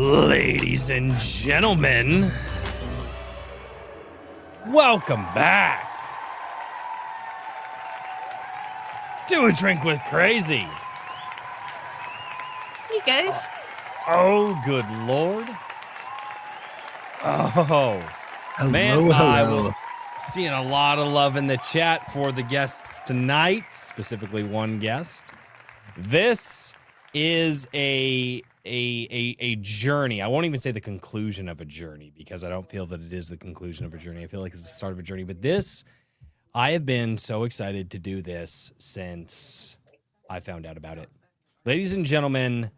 Ladies and gentlemen, welcome back to A Drink with Crazy. Hey guys. Oh, good Lord. Oh, Hello, man, I hello. was seeing a lot of love in the chat for the guests tonight, specifically one guest. This is a journey. I won't even say the conclusion of a journey because I don't feel that it is the conclusion of a journey. I feel like it's the start of a journey. But this, I have been so excited to do this since I found out about it. Ladies and gentlemen,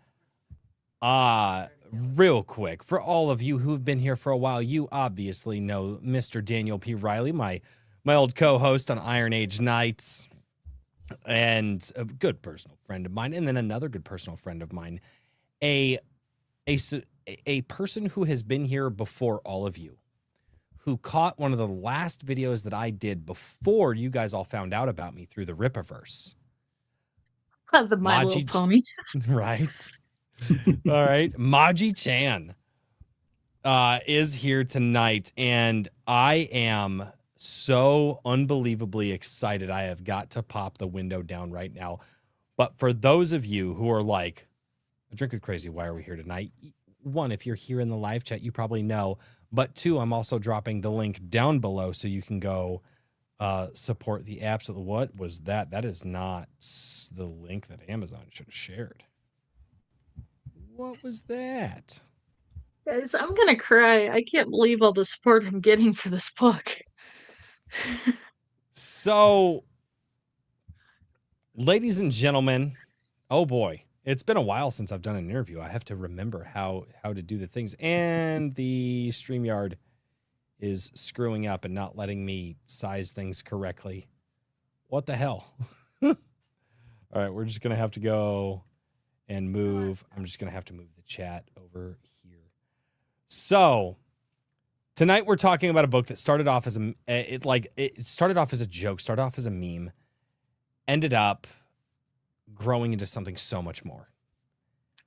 real quick, for all of you who've been here for a while, you obviously know Mr. Daniel P. Riley, my old co-host on Iron Age Nights, and a good personal friend of mine, and then another good personal friend of mine, a person who has been here before all of you, who caught one of the last videos that I did before you guys all found out about me through the Rippaverse. The My Little Pony. Right. All right. Maji Chan is here tonight, and I am so unbelievably excited. I have got to pop the window down right now. But for those of you who are like, A Drink with Crazy, why are we here tonight? One, if you're here in the live chat, you probably know. But two, I'm also dropping the link down below so you can go support the absolute. What was that? That is not the link that Amazon should have shared. What was that? Guys, I'm gonna cry. I can't believe all the support I'm getting for this book. So, ladies and gentlemen, oh boy, it's been a while since I've done an interview. I have to remember how to do the things, and the StreamYard is screwing up and not letting me size things correctly. What the hell? All right, we're just gonna have to go and move. I'm just gonna have to move the chat over here. So tonight we're talking about a book that started off as it started off as a joke, started off as a meme, ended up growing into something so much more.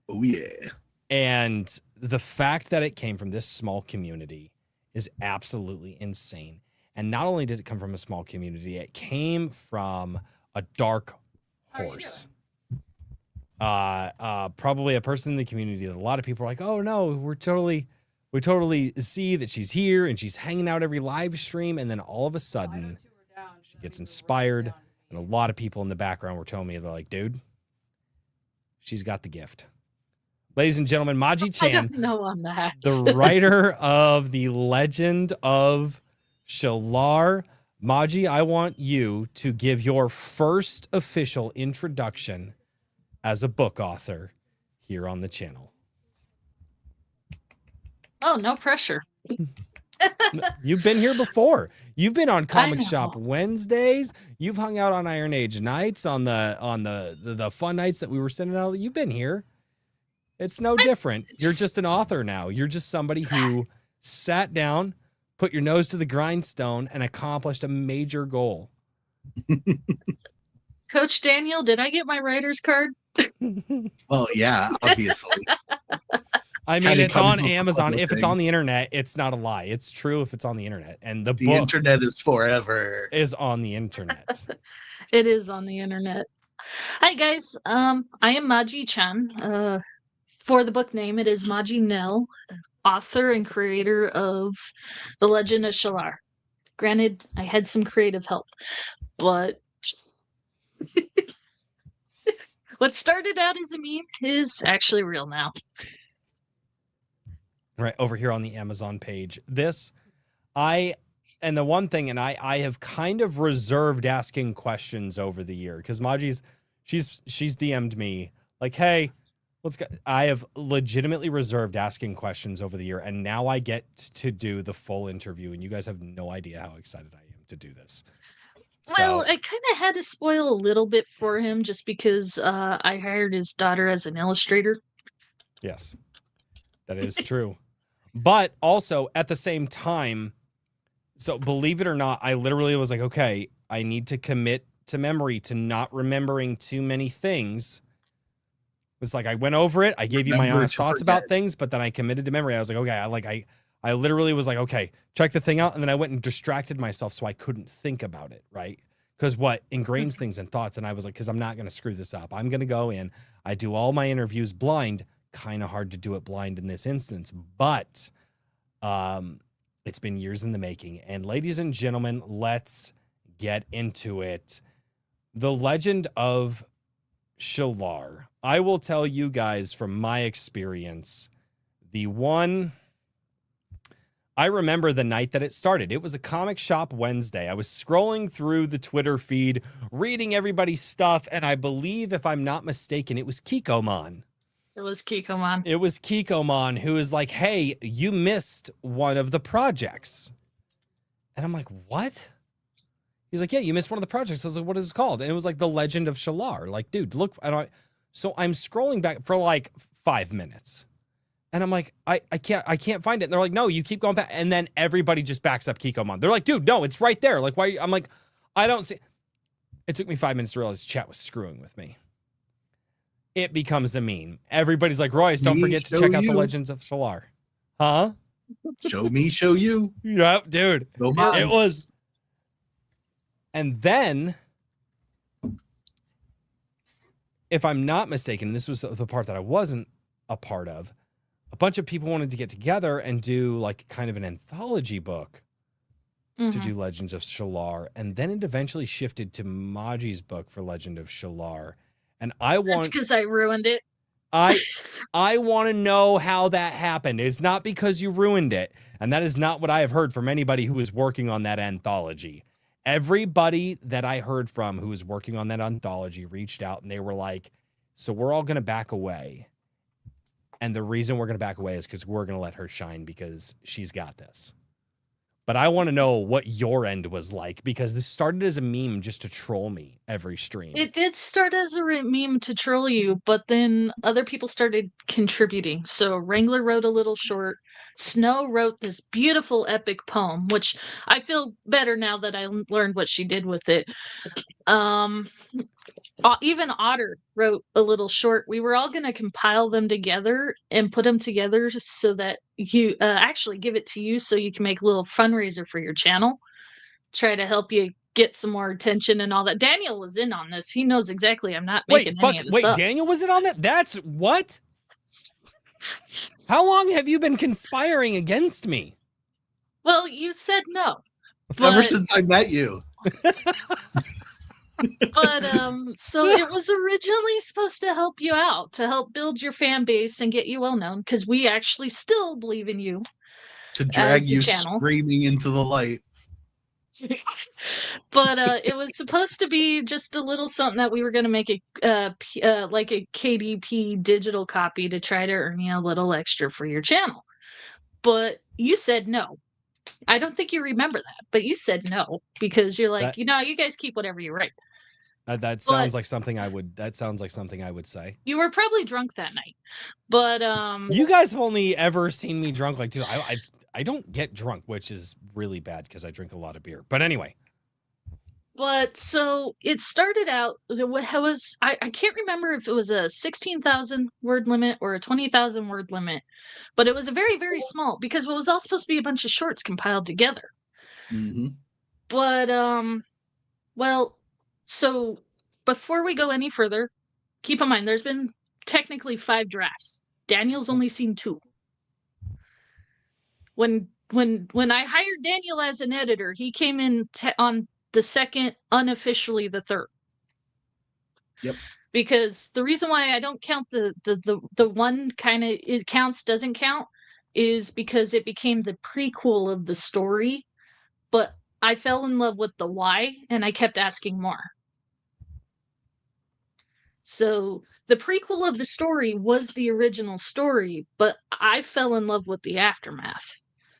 Oh yeah. And the fact that it came from this small community is absolutely insane. And not only did it come from a small community, it came from a dark horse. Probably a person in the community that a lot of people are like, oh no, we totally see that she's here and she's hanging out every live stream, and then all of a sudden she gets inspired, and a lot of people in the background were telling me, they're like, dude, she's got the gift. Ladies and gentlemen, Maji Chan, I don't know on that. the writer of The Legend of Shallar. Maji, I want you to give your first official introduction as a book author here on the channel. Oh, no pressure. You've been here before. You've been on Comic Shop Wednesdays. You've hung out on Iron Age Nights on the fun nights that we were sending out. You've been here. It's no different. You're just an author now. You're just somebody who sat down, put your nose to the grindstone, and accomplished a major goal. Coach Daniel, did I get my writer's card? Oh yeah, obviously. I mean, it's on Amazon. If it's on the internet, it's not a lie. It's true if it's on the internet. And the book internet is forever. Is on the internet. It is on the internet. Hi guys. I am Maji Chan. For the book name, it is Maji Nell, author and creator of The Legend of Shallar. Granted, I had some creative help, but what started out as a meme is actually real now. Right over here on the Amazon page. And the one thing, and I have kind of reserved asking questions over the year, because Maji's, she's DM'd me like, hey, I have legitimately reserved asking questions over the year, and now I get to do the full interview, and you guys have no idea how excited I am to do this. Well, I kind of had to spoil a little bit for him just because I hired his daughter as an illustrator. Yes, that is true. But also at the same time, so believe it or not, I literally was like, okay, I need to commit to memory to not remembering too many things was like, I went over it. I gave you my Remember honest to thoughts forget. about things, but then I committed to memory. I was like, okay, I literally was like, okay, check the thing out. And then I went and distracted myself so I couldn't think about it. Right. Because what ingrains things in thoughts. And I was like, because I'm not going to screw this up. I'm going to go in. I do all my interviews blind. Kind of hard to do it blind in this instance, but it's been years in the making. And ladies and gentlemen, let's get into it. The Legend of Shallar. I will tell you guys from my experience, I remember the night that it started. It was a comic shop Wednesday. I was scrolling through the Twitter feed, reading everybody's stuff, and I believe, if I'm not mistaken, it was Kikomon. It was Kikomon. It was Kikomon who was like, hey, you missed one of the projects. And I'm like, what? He's like, yeah, you missed one of the projects. I was like, what is it called? And it was like The Legend of Shallar. Like, dude, look. So I'm scrolling back for like 5 minutes. And I'm like, I can't find it. And they're like, no, you keep going back. And then everybody just backs up Kikomon. They're like, dude, no, it's right there. Like, why? I'm like, I don't see. It took me 5 minutes to realize chat was screwing with me. It becomes a meme. Everybody's like, Royce, don't forget to check out The Legends of Shallar. Huh? Show me, show you. Yep, dude. Go mine. It was. And then, if I'm not mistaken, and this was the part that I wasn't a part of, a bunch of people wanted to get together and do like kind of an anthology book to do Legends of Shallar. And then it eventually shifted to Maji's book for Legend of Shallar. And That's because I ruined it. I want to know how that happened. It's not because you ruined it. And that is not what I have heard from anybody who is working on that anthology. Everybody that I heard from who was working on that anthology reached out and they were like, so we're all going to back away. And the reason we're going to back away is because we're going to let her shine because she's got this. But I want to know what your end was like, because this started as a meme just to troll me every stream. It did start as a meme to troll you, but then other people started contributing. So Wrangler wrote a little short. Snow wrote this beautiful epic poem, which I feel better now that I learned what she did with it. Even Otter wrote a little short. We were all going to compile them together and put them together so that you actually give it to you so you can make a little fundraiser for your channel. Try to help you get some more attention and all that. Daniel was in on this. He knows exactly I'm not making any of this up. Daniel was in on that? That's what? How long have you been conspiring against me? Well, you said no. Ever since I met you. But so it was originally supposed to help you out, to help build your fan base and get you well known, because we actually still believe in you. To drag you channel. screaming into the light. But it was supposed to be just a little something that we were going to make like a KDP digital copy to try to earn you a little extra for your channel. But you said no. I don't think you remember that, but you said no because you're like, you guys keep whatever you write. That sounds like something I would. That sounds like something I would say. You were probably drunk that night, but you guys have only ever seen me drunk. Like, dude, I don't get drunk, which is really bad because I drink a lot of beer. But anyway. But so it started out. I can't remember if it was a 16,000 word limit or a 20,000 word limit, but it was a very, very small, because it was all supposed to be a bunch of shorts compiled together. Mm-hmm. But well, so before we go any further, keep in mind there's been technically 5 drafts. Daniel's only seen 2. When I hired Daniel as an editor, he came in on the second, unofficially the third. Yep. Because the reason why I don't count the one kind of it counts doesn't count is because it became the prequel of the story, but I fell in love with the why and I kept asking more. So the prequel of the story was the original story, but I fell in love with the aftermath.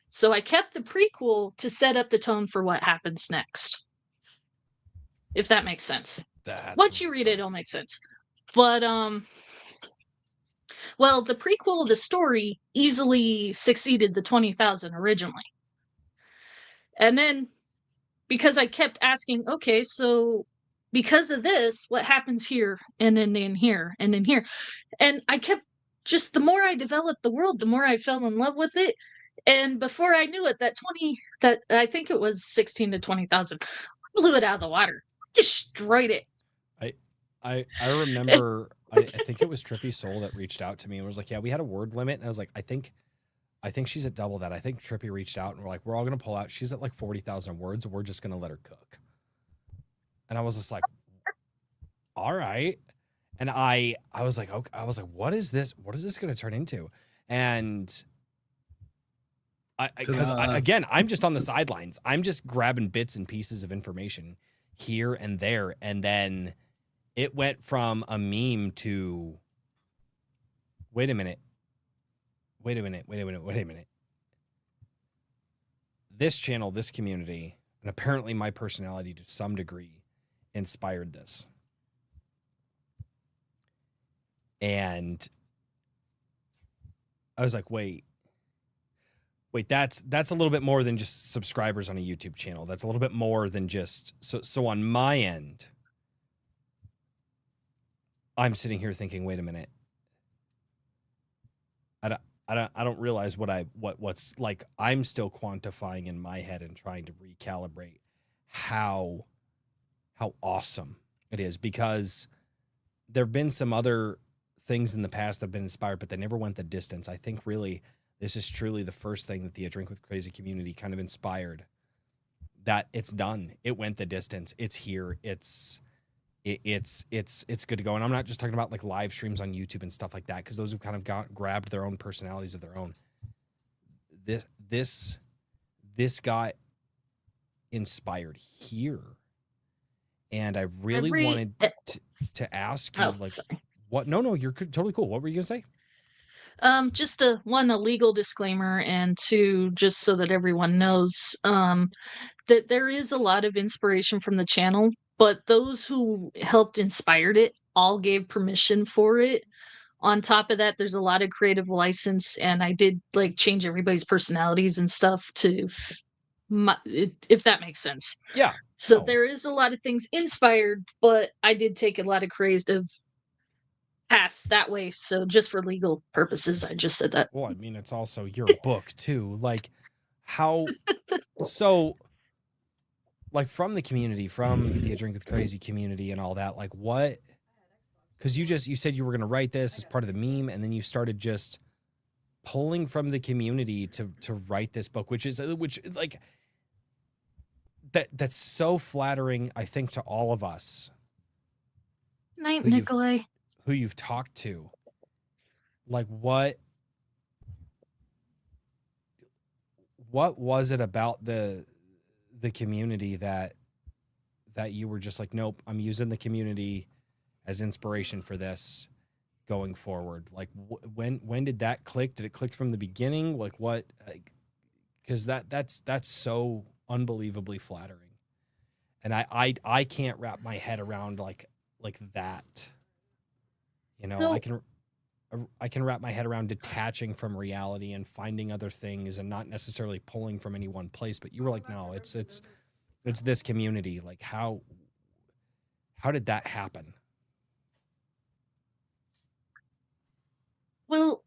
So I kept the prequel to set up the tone for what happens next. If that makes sense. Once you read it, it'll make sense. But well, the prequel of the story easily succeeded the 20,000 originally. And then because I kept asking, okay, so because of this, what happens here and then in here and in here. And I kept just the more I developed the world, the more I fell in love with it. And before I knew it, that I think it was 16 to 20,000, blew it out of the water, destroyed it. I remember I think it was Trippy Soul that reached out to me and was like, yeah, we had a word limit. And I was like, I think she's at double that. I think Trippy reached out and we're like, we're all going to pull out. She's at like 40,000 words. We're just going to let her cook. And I was just like, all right. And I was like, okay, I was like, what is this? What is this going to turn into? And because again, I'm just on the sidelines. I'm just grabbing bits and pieces of information here and there. And then it went from a meme to, wait a minute. This channel, this community, and apparently my personality to some degree inspired this. And I was like, wait, that's a little bit more than just subscribers on a YouTube channel. That's a little bit more than just, so on my end, I'm sitting here thinking, wait a minute. I don't realize what's like, I'm still quantifying in my head and trying to recalibrate how awesome it is, because there've been some other things in the past that have been inspired, but they never went the distance. I think really this is truly the first thing that the A Drink with Crazy community kind of inspired, that it's done. It went the distance. It's here. It's good to go. And I'm not just talking about like live streams on YouTube and stuff like that, because those have kind of grabbed their own personalities of their own. This got inspired here. And I really wanted to ask you, what? No, you're totally cool. What were you gonna say? Just a legal disclaimer, and two, just so that everyone knows, that there is a lot of inspiration from the channel, but those who helped inspired it all gave permission for it. On top of that, there's a lot of creative license, and I did like change everybody's personalities and stuff to, if that makes sense. Yeah. So there is a lot of things inspired, but I did take a lot of creative paths that way. So just for legal purposes, I just said that. Well, I mean, it's also your book too. Like how, so like from the community, from the A Drink with Crazy community and all that, like what, because you said you were going to write this as part of the meme, and then you started just pulling from the community to write this book, which like that's so flattering, I think, to all of us. Night, Nikolai. Who you've talked to. Like what was it about the community that you were just like, nope, I'm using the community as inspiration for this going forward? Like when did that click? Did it click from the beginning? Like what? Because that's so unbelievably flattering, and I can't wrap my head around like that. You know, No. I can wrap my head around detaching from reality and finding other things and not necessarily pulling from any one place. But you were like, no, it's this community. Like how did that happen? Well,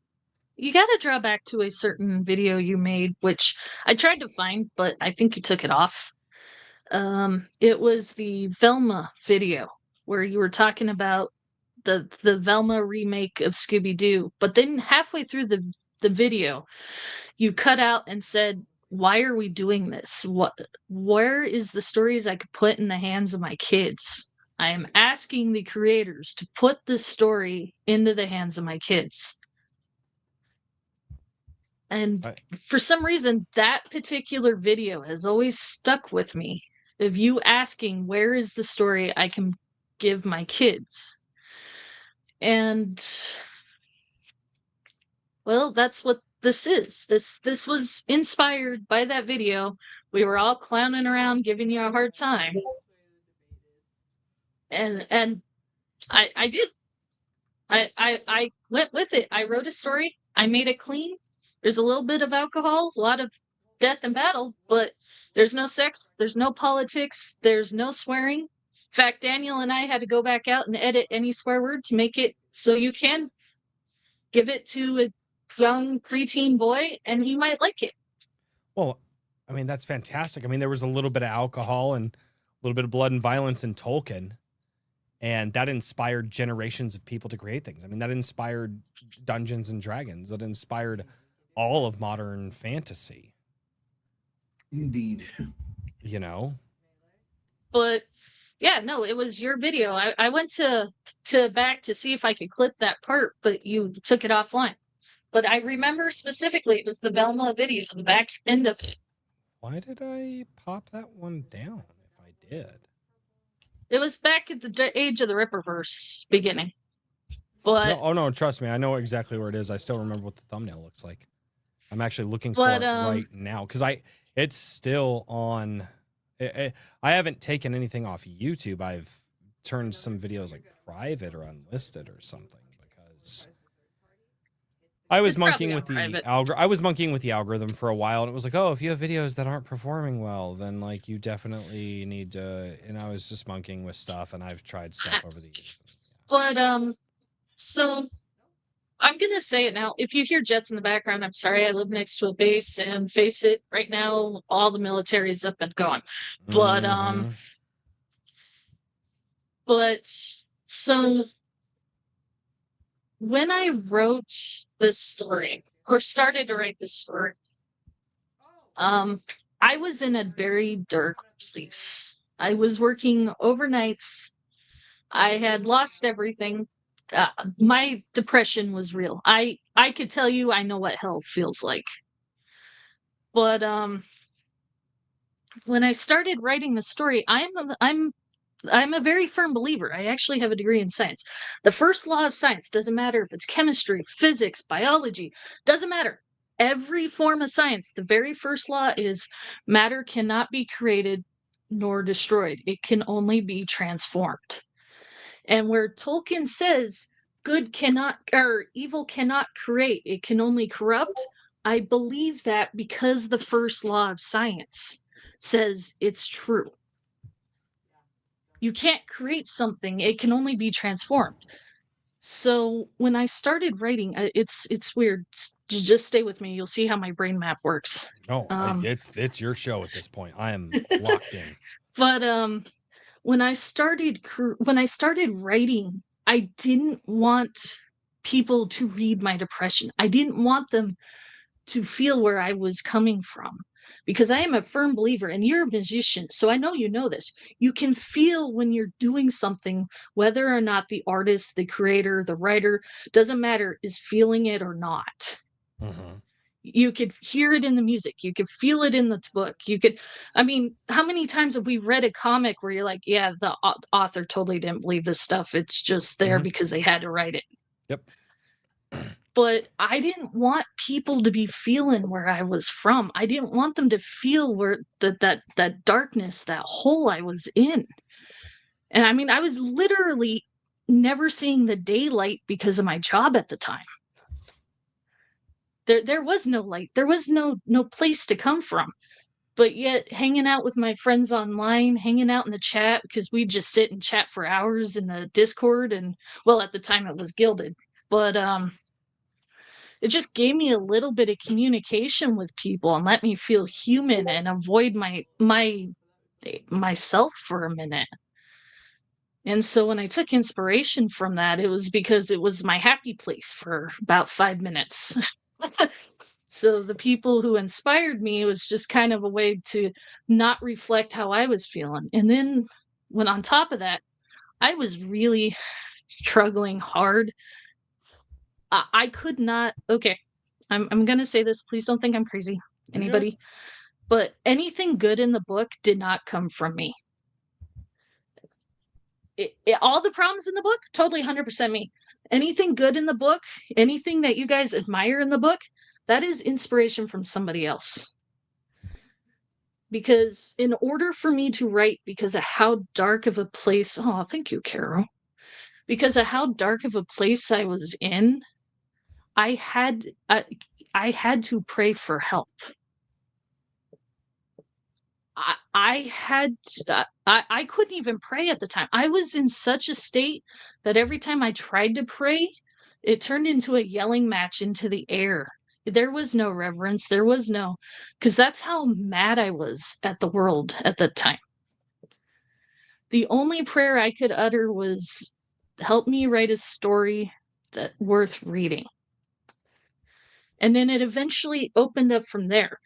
you got to draw back to a certain video you made, which I tried to find, but I think you took it off. It was the Velma video where you were talking about the Velma remake of Scooby-Doo, but then halfway through the video, you cut out and said, "Why are we doing this? Where is the stories I could put in the hands of my kids? I am asking the creators to put this story into the hands of my kids." And for some reason, that particular video has always stuck with me, of you asking, where is the story I can give my kids? And well, that's what this is. This was inspired by that video. We were all clowning around, giving you a hard time. And I did. I went with it. I wrote a story. I made it clean. There's a little bit of alcohol, a lot of death and battle, but there's no sex, there's no politics, there's no swearing. In fact, Daniel and I had to go back out and edit any swear word to make it so you can give it to a young preteen boy and he might like it. Well, I mean, that's fantastic. I mean, there was a little bit of alcohol and a little bit of blood and violence in Tolkien, and that inspired generations of people to create things. I mean, that inspired Dungeons and Dragons. That inspired all of modern fantasy. Indeed. You know? But yeah, no, it was your video. I went to back to see if I could clip that part, but you took it offline. But I remember specifically it was the Velma video, the back end of it. Why did I pop that one down if I did? It was back at the age of the Ripperverse beginning. But No, oh no, trust me, I know exactly where it is. I still remember what the thumbnail looks like. I'm actually looking for it right now because it's still on. I haven't taken anything off YouTube. I've turned some videos like private or unlisted or something because I was monkeying with the I was monkeying with the algorithm for a while, and it was like, oh, if you have videos that aren't performing well, then like you definitely need to. And I was just monkeying with stuff, and I've tried stuff over the years. But so I'm gonna say it now. If you hear jets in the background, I'm sorry. I live next to a base, and face it, right now all the military's up and gone. But but so when I wrote this story or started to write this story, I was in a very dark place. I was working overnights. I had lost everything. My depression was real. I could tell you I know what hell feels like. But when I started writing the story, I'm a very firm believer. I actually have a degree in science. The first law of science doesn't matter if it's chemistry, physics, biology, doesn't matter. Every form of science, the very first law is matter cannot be created nor destroyed. It can only be transformed. And where Tolkien says good cannot or evil cannot create, it can only corrupt, I believe that because the first law of science says it's true. You can't create something, it can only be transformed. So when I started writing, it's weird. Just stay with me. You'll see how my brain map works. No, it's your show at this point. I am locked in. But when I started writing, I didn't want people to read my depression. I didn't want them to feel where I was coming from, because I am a firm believer, and you're a musician, so I know you know this. You can feel when you're doing something, whether or not the artist, the creator, the writer, doesn't matter, is feeling it or not. You could hear it in the music. You could feel it in the book. I mean, how many times have we read a comic where you're like, yeah, the author totally didn't believe this stuff. It's just there because they had to write it. Yep. But I didn't want people to be feeling where I was from. I didn't want them to feel where that darkness, that hole I was in. And I mean, I was literally never seeing the daylight because of my job at the time. There was no light. There was no place to come from. But yet hanging out with my friends online, hanging out in the chat, because we'd just sit and chat for hours in the Discord, and well, at the time it was Gilded. But it just gave me a little bit of communication with people and let me feel human and avoid myself for a minute. And so when I took inspiration from that, it was because it was my happy place for about 5 minutes. So the people who inspired me, it was just kind of a way to not reflect how I was feeling. And then when on top of that, I was really struggling hard. I could not. Okay, I'm gonna say this. Please don't think I'm crazy, anybody. But anything good in the book did not come from me. All the problems in the book, totally 100% me. Anything good in the book, anything that you guys admire in the book, that is inspiration from somebody else. Because in order for me to write, because of how dark of a place, oh, thank you, Carol. Because of how dark of a place I was in, I had I had to pray for help. I had I couldn't even pray at the time. I was in such a state that every time I tried to pray, it turned into a yelling match into the air. There was no reverence. There was no, because that's how mad I was at the world at that time. The only prayer I could utter was, "Help me write a story that worth reading." And then it eventually opened up from there.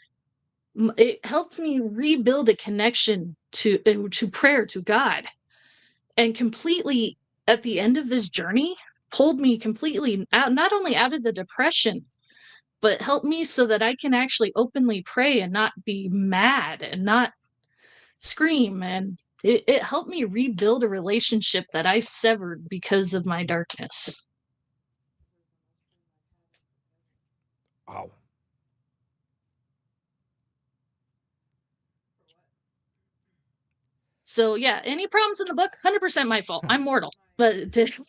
It helped me rebuild a connection to prayer, to God, and completely at the end of this journey pulled me completely out, not only out of the depression, but helped me so that I can actually openly pray and not be mad and not scream. And it helped me rebuild a relationship that I severed because of my darkness. Wow. So yeah, any problems in the book, 100% my fault. I'm mortal. But if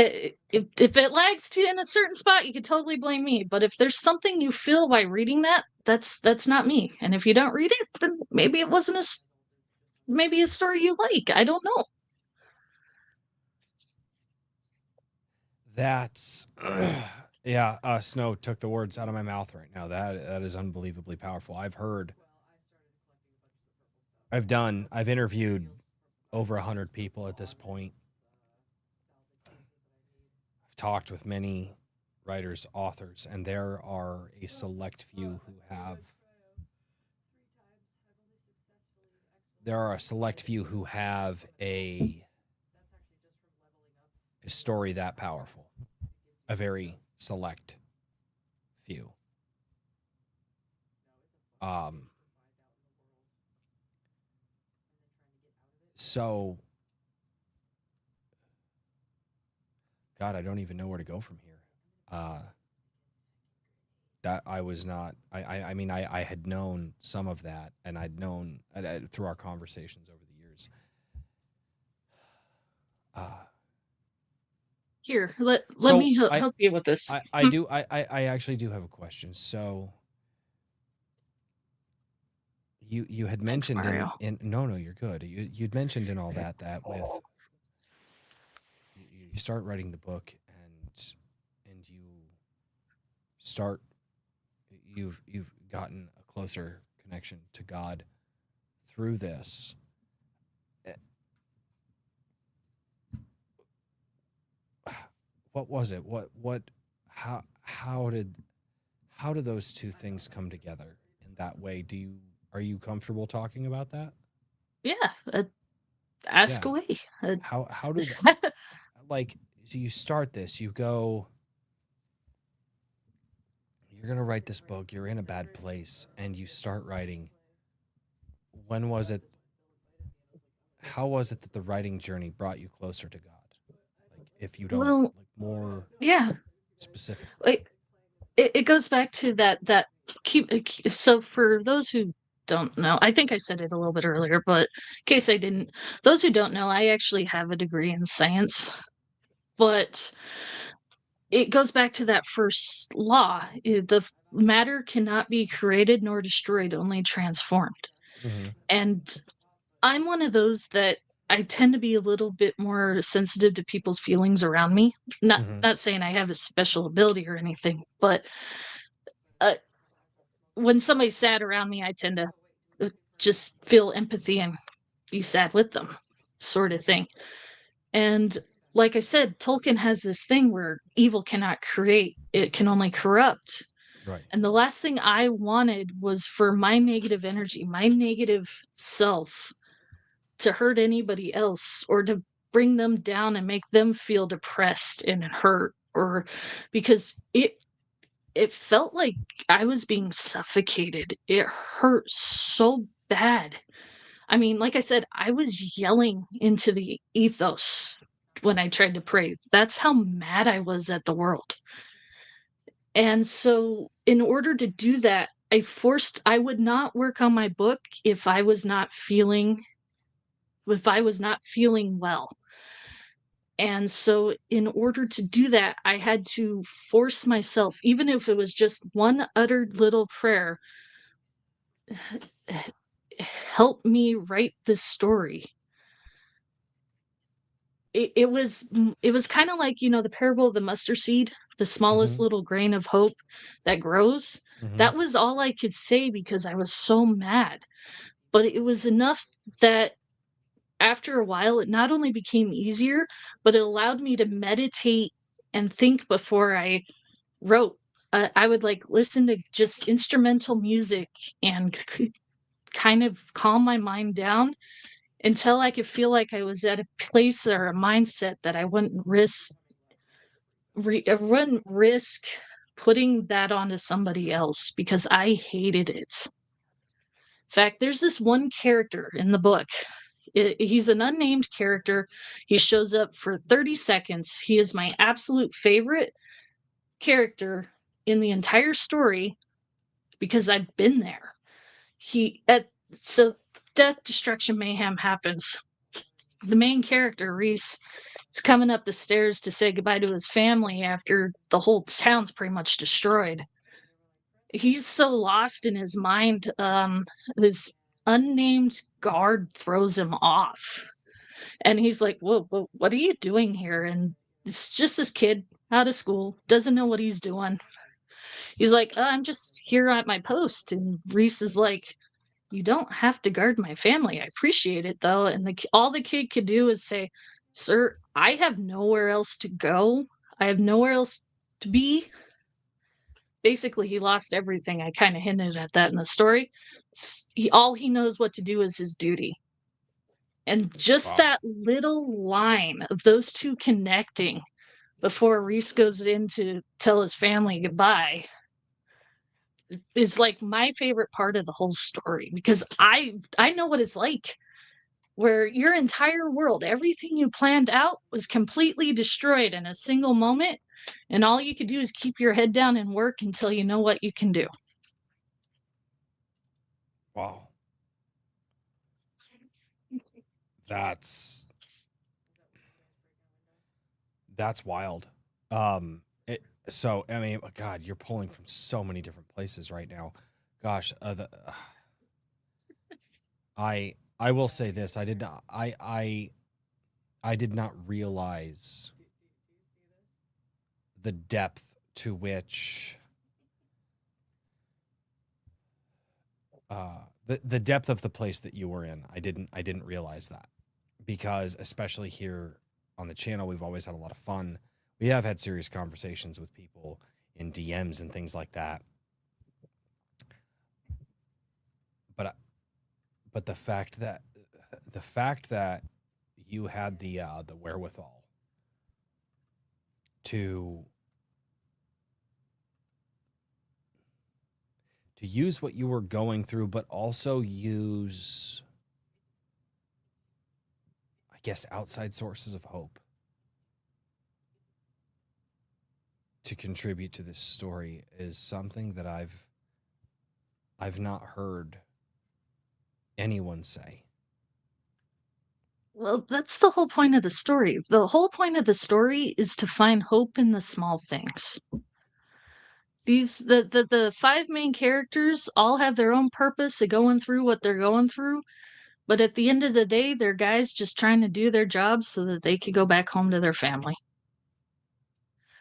it lags to in a certain spot, you could totally blame me. But if there's something you feel by reading that, that's not me. And if you don't read it, then maybe it wasn't maybe a story you like. I don't know. That's yeah. Snow took the words out of my mouth right now. That is unbelievably powerful. I've interviewed over 100 people at this point. I've talked with many writers, authors, and there are a select few who have a story that powerful. A very select few. So God, I don't even know where to go from here. That I was not. I mean, I had known some of that, and I'd known through our conversations over the years. Here, let So me help you with this. I actually do have a question. So you had mentioned Mario. in no, you're good. You'd mentioned in all that with you start writing the book and you've gotten a closer connection to God through this. What was it? How did those two things come together in that way? Are you comfortable talking about that? Yeah, ask Yeah. away. How did like so you start this, you go, you're going to write this book, you're in a bad place, and you start writing. When was it? How was it that the writing journey brought you closer to God? Like, if you don't, Well, like, more yeah, specifically. it goes back to that so for those who don't know, I think I said it a little bit earlier, but in case I didn't, those who don't know, I actually have a degree in science. But it goes back to that first law. The matter cannot be created nor destroyed, only transformed. Mm-hmm. And I'm one of those that I tend to be a little bit more sensitive to people's feelings around me. Not saying I have a special ability or anything, but when somebody's sad around me, I tend to just feel empathy and be sad with them, sort of thing. And like I said, Tolkien has this thing where evil cannot create, it can only corrupt. Right. And the last thing I wanted was for my negative energy, my negative self, to hurt anybody else or to bring them down and make them feel depressed and hurt, or because it felt like I was being suffocated. It hurt so bad. I mean, like I said, I was yelling into the ethos when I tried to pray. That's how mad I was at the world. And so, in order to do that, I would not work on my book if I was not feeling well. And so, in order to do that, I had to force myself, even if it was just one uttered little prayer. helped me write this story. It was kind of like, the parable of the mustard seed, the smallest Mhm. little grain of hope that grows. Mhm. That was all I could say because I was so mad. But it was enough that after a while, it not only became easier, but it allowed me to meditate and think before I wrote. I would like listen to just instrumental music and kind of calm my mind down until I could feel like I was at a place or a mindset that I wouldn't risk putting that onto somebody else because I hated it. In fact, there's this one character in the book. He's an unnamed character. He shows up for 30 seconds. He is my absolute favorite character in the entire story because I've been there. So death, destruction, mayhem happens. The main character, Reese, is coming up the stairs to say goodbye to his family after the whole town's pretty much destroyed. He's so lost in his mind, this unnamed guard throws him off. And he's like, whoa, what are you doing here? And it's just this kid out of school, doesn't know what he's doing. He's like, I'm just here at my post. And Reese is like, you don't have to guard my family. I appreciate it though. And all the kid could do is say, sir, I have nowhere else to go. I have nowhere else to be. Basically, he lost everything. I kind of hinted at that in the story. All he knows what to do is his duty. And just Wow. that little line of those two connecting before Reese goes in to tell his family goodbye is like my favorite part of the whole story because I know what it's like where your entire world, everything you planned out was completely destroyed in a single moment, and all you could do is keep your head down and work until you know what you can do. Wow. That's wild. So I mean, God, you're pulling from so many different places right now. Gosh, I will say this: I did not realize the depth to which the depth of the place that you were in. I didn't realize that, because especially here on the channel, we've always had a lot of fun. We have had serious conversations with people in DMs and things like that. But the fact that you had the wherewithal to use what you were going through, but also use, I guess, outside sources of hope to contribute to this story is something that I've not heard anyone say. Well, that's the whole point of the story. The whole point of the story is to find hope in the small things. The five main characters all have their own purpose of going through what they're going through, but at the end of the day, they're guys just trying to do their jobs so that they could go back home to their family.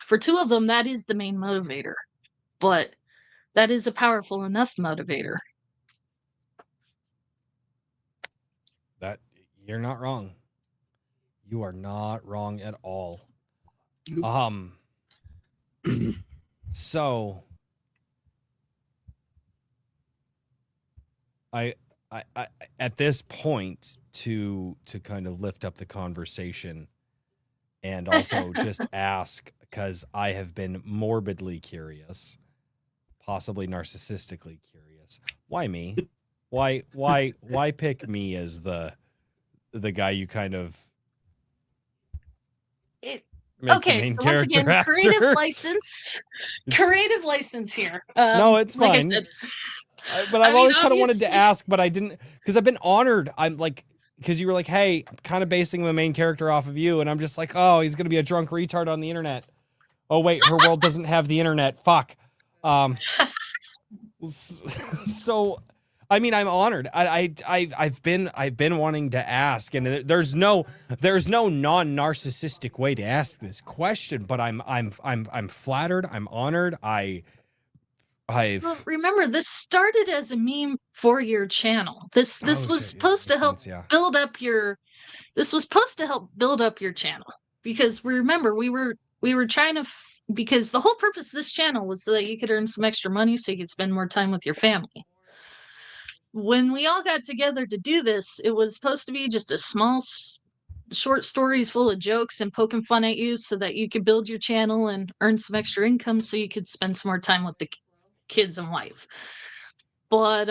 For two of them, that is the main motivator, but that is a powerful enough motivator. That you're not wrong. You are not wrong at all. Nope. So I at this point, to kind of lift up the conversation and also just ask, because I have been morbidly curious, possibly narcissistically curious. Why me? Why pick me as the guy you kind of make Okay, the main so once character again, after? creative license here. No, it's like fine. I said, But I've always kind of wanted to ask, but I didn't, because I've been honored. I'm like, because you were like, hey, I'm kind of basing the main character off of you. And I'm just like, oh, he's going to be a drunk retard on the internet. Oh, wait, her world doesn't have the internet. Fuck. So I mean, I'm honored. I've been wanting to ask, and there's no non-narcissistic way to ask this question, but I'm flattered. I'm honored. Well, remember, this started as a meme for your channel. This Oh, was shit, yeah, supposed to makes help sense, yeah. build up your. This was supposed to help build up your channel because remember we were trying to because the whole purpose of this channel was so that you could earn some extra money so you could spend more time with your family. When we all got together to do this, it was supposed to be just a small short stories full of jokes and poking fun at you so that you could build your channel and earn some extra income so you could spend some more time with the kids and wife. But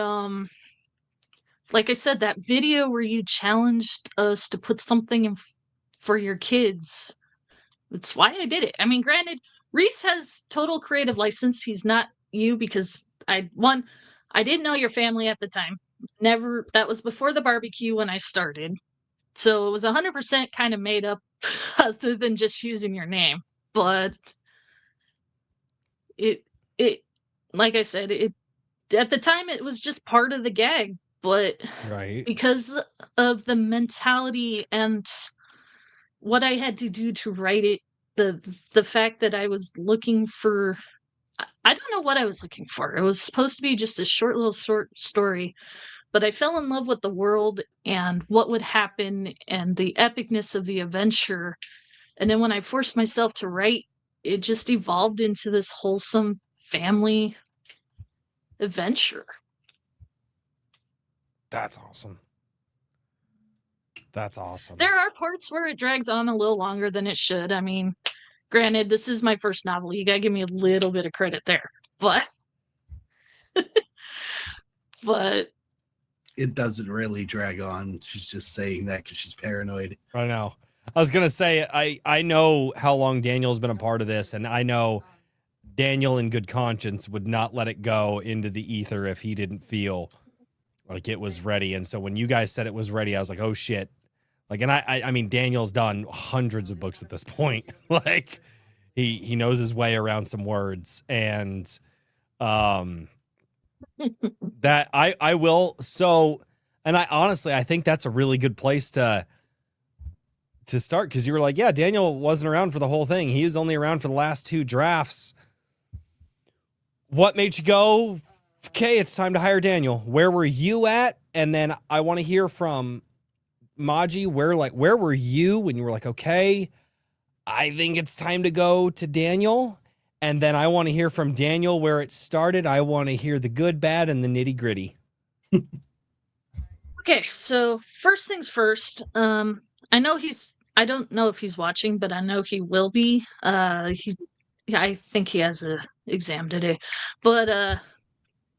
like I said, that video where you challenged us to put something in for your kids, that's why I did it. I mean, granted, Reese has total creative license. He's not you because I didn't know your family at the time. Never, that was before the barbecue when I started. So it was 100% kind of made up other than just using your name. But it like I said, it at the time it was just part of the gag, but Right. because of the mentality and what I had to do to write it, the fact that I was looking for I don't know what I was looking for. It was supposed to be just a short little short story, but I fell in love with the world and what would happen and the epicness of the adventure. And then when I forced myself to write, it just evolved into this wholesome family adventure. That's awesome. That's awesome. There are parts where it drags on a little longer than it should. I mean, granted, this is my first novel. You gotta give me a little bit of credit there. But but It doesn't really drag on. She's just saying that because she's paranoid. I know. I was gonna say I know how long Daniel's been a part of this, and I know Daniel in good conscience would not let it go into the ether if he didn't feel like it was ready. And so when you guys said it was ready, I was like, oh shit. Like, and I mean, Daniel's done hundreds of books at this point. Like, he knows his way around some words, and that I will. So, and I honestly, I think that's a really good place to start, because you were like, yeah, Daniel wasn't around for the whole thing. He was only around for the last 2 drafts. What made you go, okay, it's time to hire Daniel? Where were you at? And then I want to hear from Maji, where were you when you were like, okay, I think it's time to go to Daniel? And then I want to hear from Daniel where it started. I want to hear the good, bad, and the nitty gritty. okay, so first things first. I don't know if he's watching, but I know he will be. I think he has a exam today. But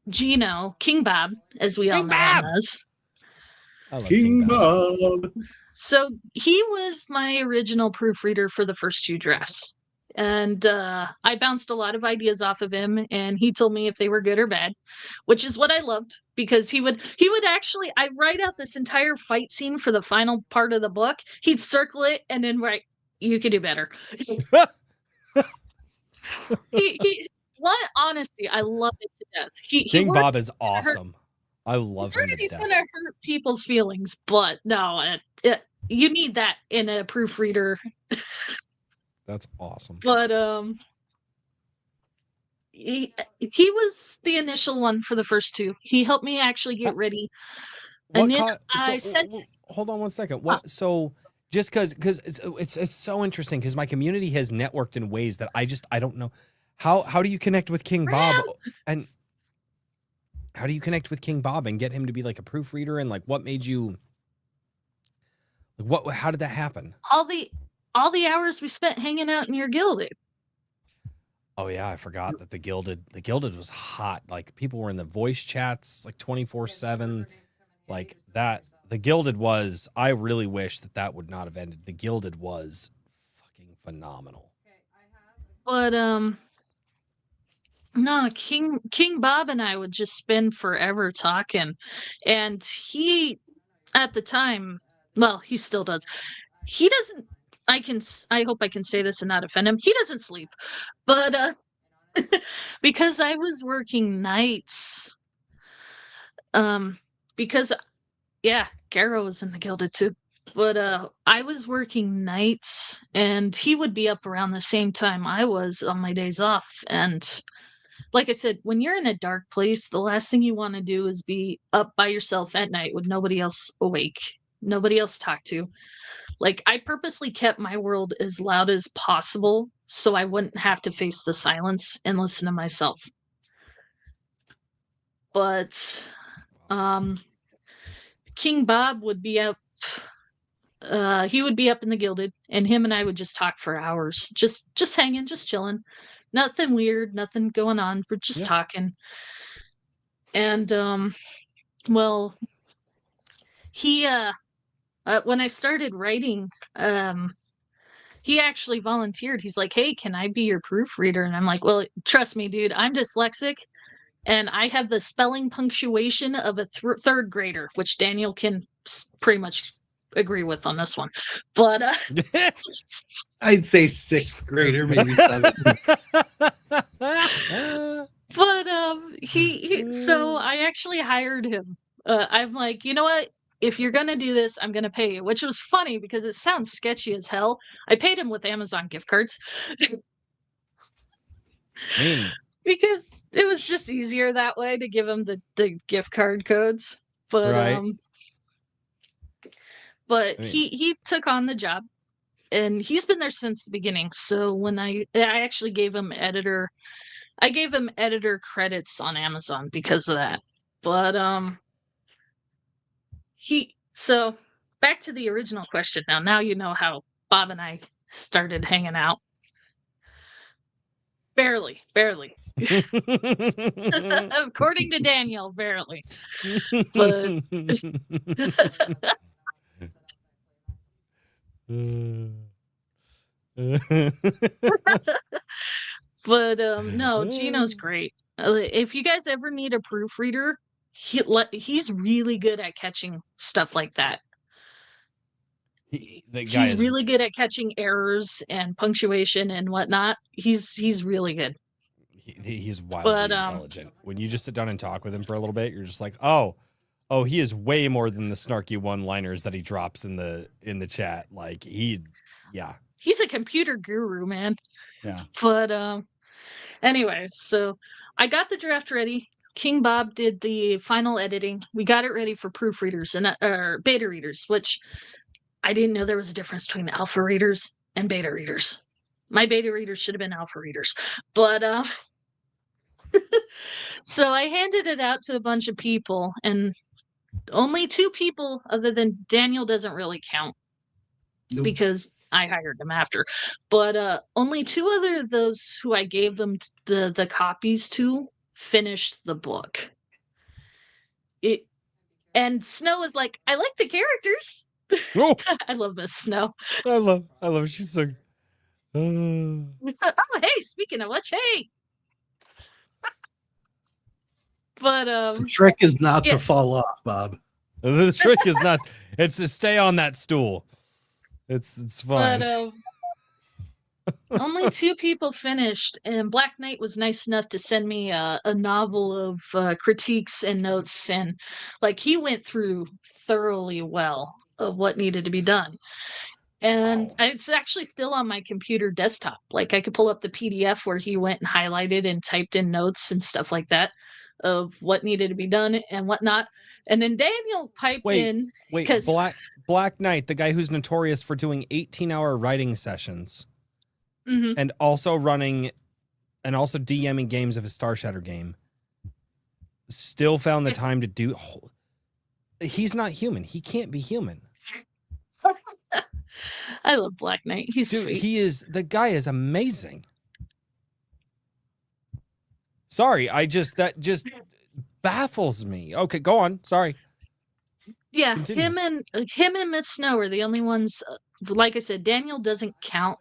Gino, King Bob, as we all know him as. I love King Bob. Bob. So he was my original proofreader for the first 2 drafts. And I bounced a lot of ideas off of him, and he told me if they were good or bad, which is what I loved, because he would actually, I write out this entire fight scene for the final part of the book. He'd circle it and then write, you could do better. What honesty, I love it to death. King Bob is awesome. I love him to He's death. gonna hurt people's feelings, but no, you need that in a proofreader. That's awesome. But he was the initial one for the first 2. He helped me actually get ready. And then I sent. Hold on one second. What? So just because it's so interesting, because my community has networked in ways that I don't know. How do you connect with King Bob, and how do you connect with King Bob and get him to be like a proofreader, and like what made you? How did that happen? All the hours we spent hanging out in your Gilded. Oh yeah, I forgot that the Gilded was hot. Like, people were in the voice chats like 24/7, like that. The Gilded was. I really wish that would not have ended. The Gilded was fucking phenomenal. But no, King Bob and I would just spend forever talking, and he, at the time, well, he still does. He doesn't. I hope I can say this and not offend him. He doesn't sleep, but because I was working nights, Because Garrow was in the Gilded too. But I was working nights, and he would be up around the same time I was on my days off. And like I said, when you're in a dark place, the last thing you want to do is be up by yourself at night with nobody else awake, nobody else to talk to. Like, I purposely kept my world as loud as possible so I wouldn't have to face the silence and listen to myself. But King Bob would be up. He would be up in the Gilded, and him and I would just talk for hours, just hanging, just chilling. Nothing weird, nothing going on. We're just talking. And well, he when I started writing, he actually volunteered. He's like, "Hey, can I be your proofreader?" And I'm like, "Well, trust me, dude, I'm dyslexic, and I have the spelling punctuation of a third grader," which Daniel can pretty much agree with on this one. But I'd say 6th grader, maybe 7th. But so I actually hired him. I'm like, you know what? If you're gonna do this, I'm gonna pay you. Which was funny because it sounds sketchy as hell. I paid him with Amazon gift cards. Because it was just easier that way to give him the gift card codes. But right. But he took on the job, and he's been there since the beginning. So when I actually gave him editor credits on Amazon because of that. But so back to the original question now. Now you know how Bob and I started hanging out. Barely. According to Daniel, barely. But but no, Gino's great. If you guys ever need a proofreader, he's really good at catching stuff like that. He's really good at catching errors and punctuation and whatnot. He's really good. He's wildly intelligent. When you just sit down and talk with him for a little bit, you're just like, oh, he is way more than the snarky one-liners that he drops in the chat. Like he's a computer guru, man. Yeah. But anyway, so I got the draft ready. King Bob did the final editing. We got it ready for proofreaders and beta readers, which I didn't know there was a difference between alpha readers and beta readers. My beta readers should have been alpha readers. But so I handed it out to a bunch of people, and only 2 people other than Daniel doesn't really count. Nope. Because I hired them after. But only 2 other of those who I gave them the copies to finished the book. And Snow is like, I like the characters. Oh. I love Miss Snow. I love she's so Oh, hey, speaking of which, hey. But the trick is not to fall off, Bob. The trick is not, it's to stay on that stool. It's fine. But only 2 people finished, and Black Knight was nice enough to send me a novel of critiques and notes, and like he went through thoroughly well of what needed to be done. And it's actually still on my computer desktop. Like I could pull up the PDF where he went and highlighted and typed in notes and stuff like that of what needed to be done and whatnot. And then Daniel piped in. Wait, Black Knight, the guy who's notorious for doing 18-hour writing sessions, and also DMing games of his Star Shatter game, still found the time to do. He's not human. He can't be human. I love Black Knight. He's sweet. The guy is amazing. Sorry, that just baffles me. Okay, go on. Sorry. Yeah, Continue. him and Miss Snow are the only ones. Like I said, Daniel doesn't count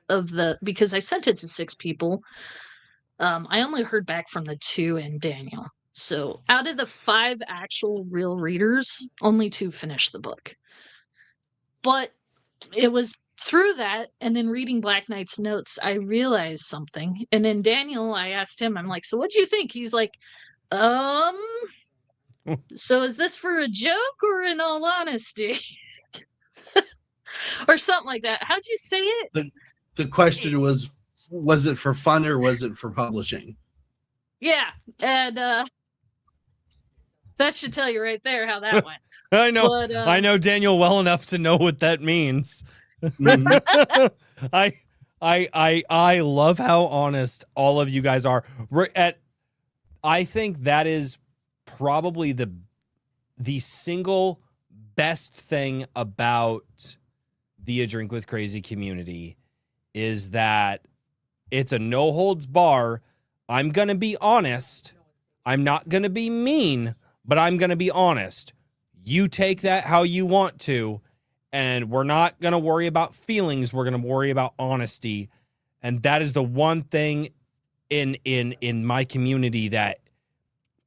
because I sent it to 6 people. I only heard back from the 2 and Daniel. So out of the 5 actual real readers, only 2 finished the book. But it was through that, and then reading Black Knight's notes, I realized something. And then Daniel, I asked him, I'm like, so what do you think? He's like, So is this for a joke or in all honesty? Or something like that. How'd you say it? The question was it for fun or was it for publishing? Yeah. And that should tell you right there how that went. I know. But, I know Daniel well enough to know what that means. Mhm. I love how honest all of you guys are. I think that is probably the single best thing about the A Drink with Crazy community is that it's a no holds bar. I'm going to be honest. I'm not going to be mean, but I'm going to be honest. You take that how you want to, and we're not going to worry about feelings. We're going to worry about honesty. And that is the one thing in my community that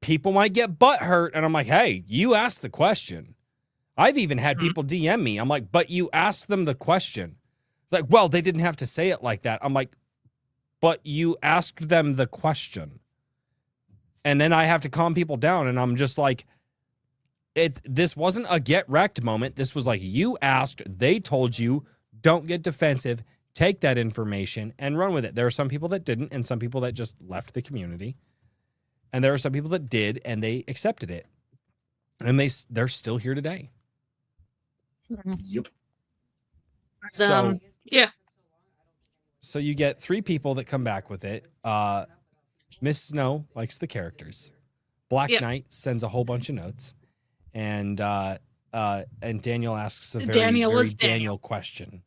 people might get butthurt. And I'm like, hey, you asked the question. I've even had people DM me. I'm like, but you asked them the question. Like, well, they didn't have to say it like that. I'm like, but you asked them the question. And then I have to calm people down. And I'm just like, this wasn't a get wrecked moment. This was like, you asked, they told you, don't get defensive, take that information and run with it. There are some people that didn't, and some people that just left the community. And there are some people that did, and they accepted it. And they're still here today. Yep. So yeah. So you get 3 people that come back with it. Miss Snow likes the characters. Black Knight sends a whole bunch of notes. And Daniel asks a very Daniel question.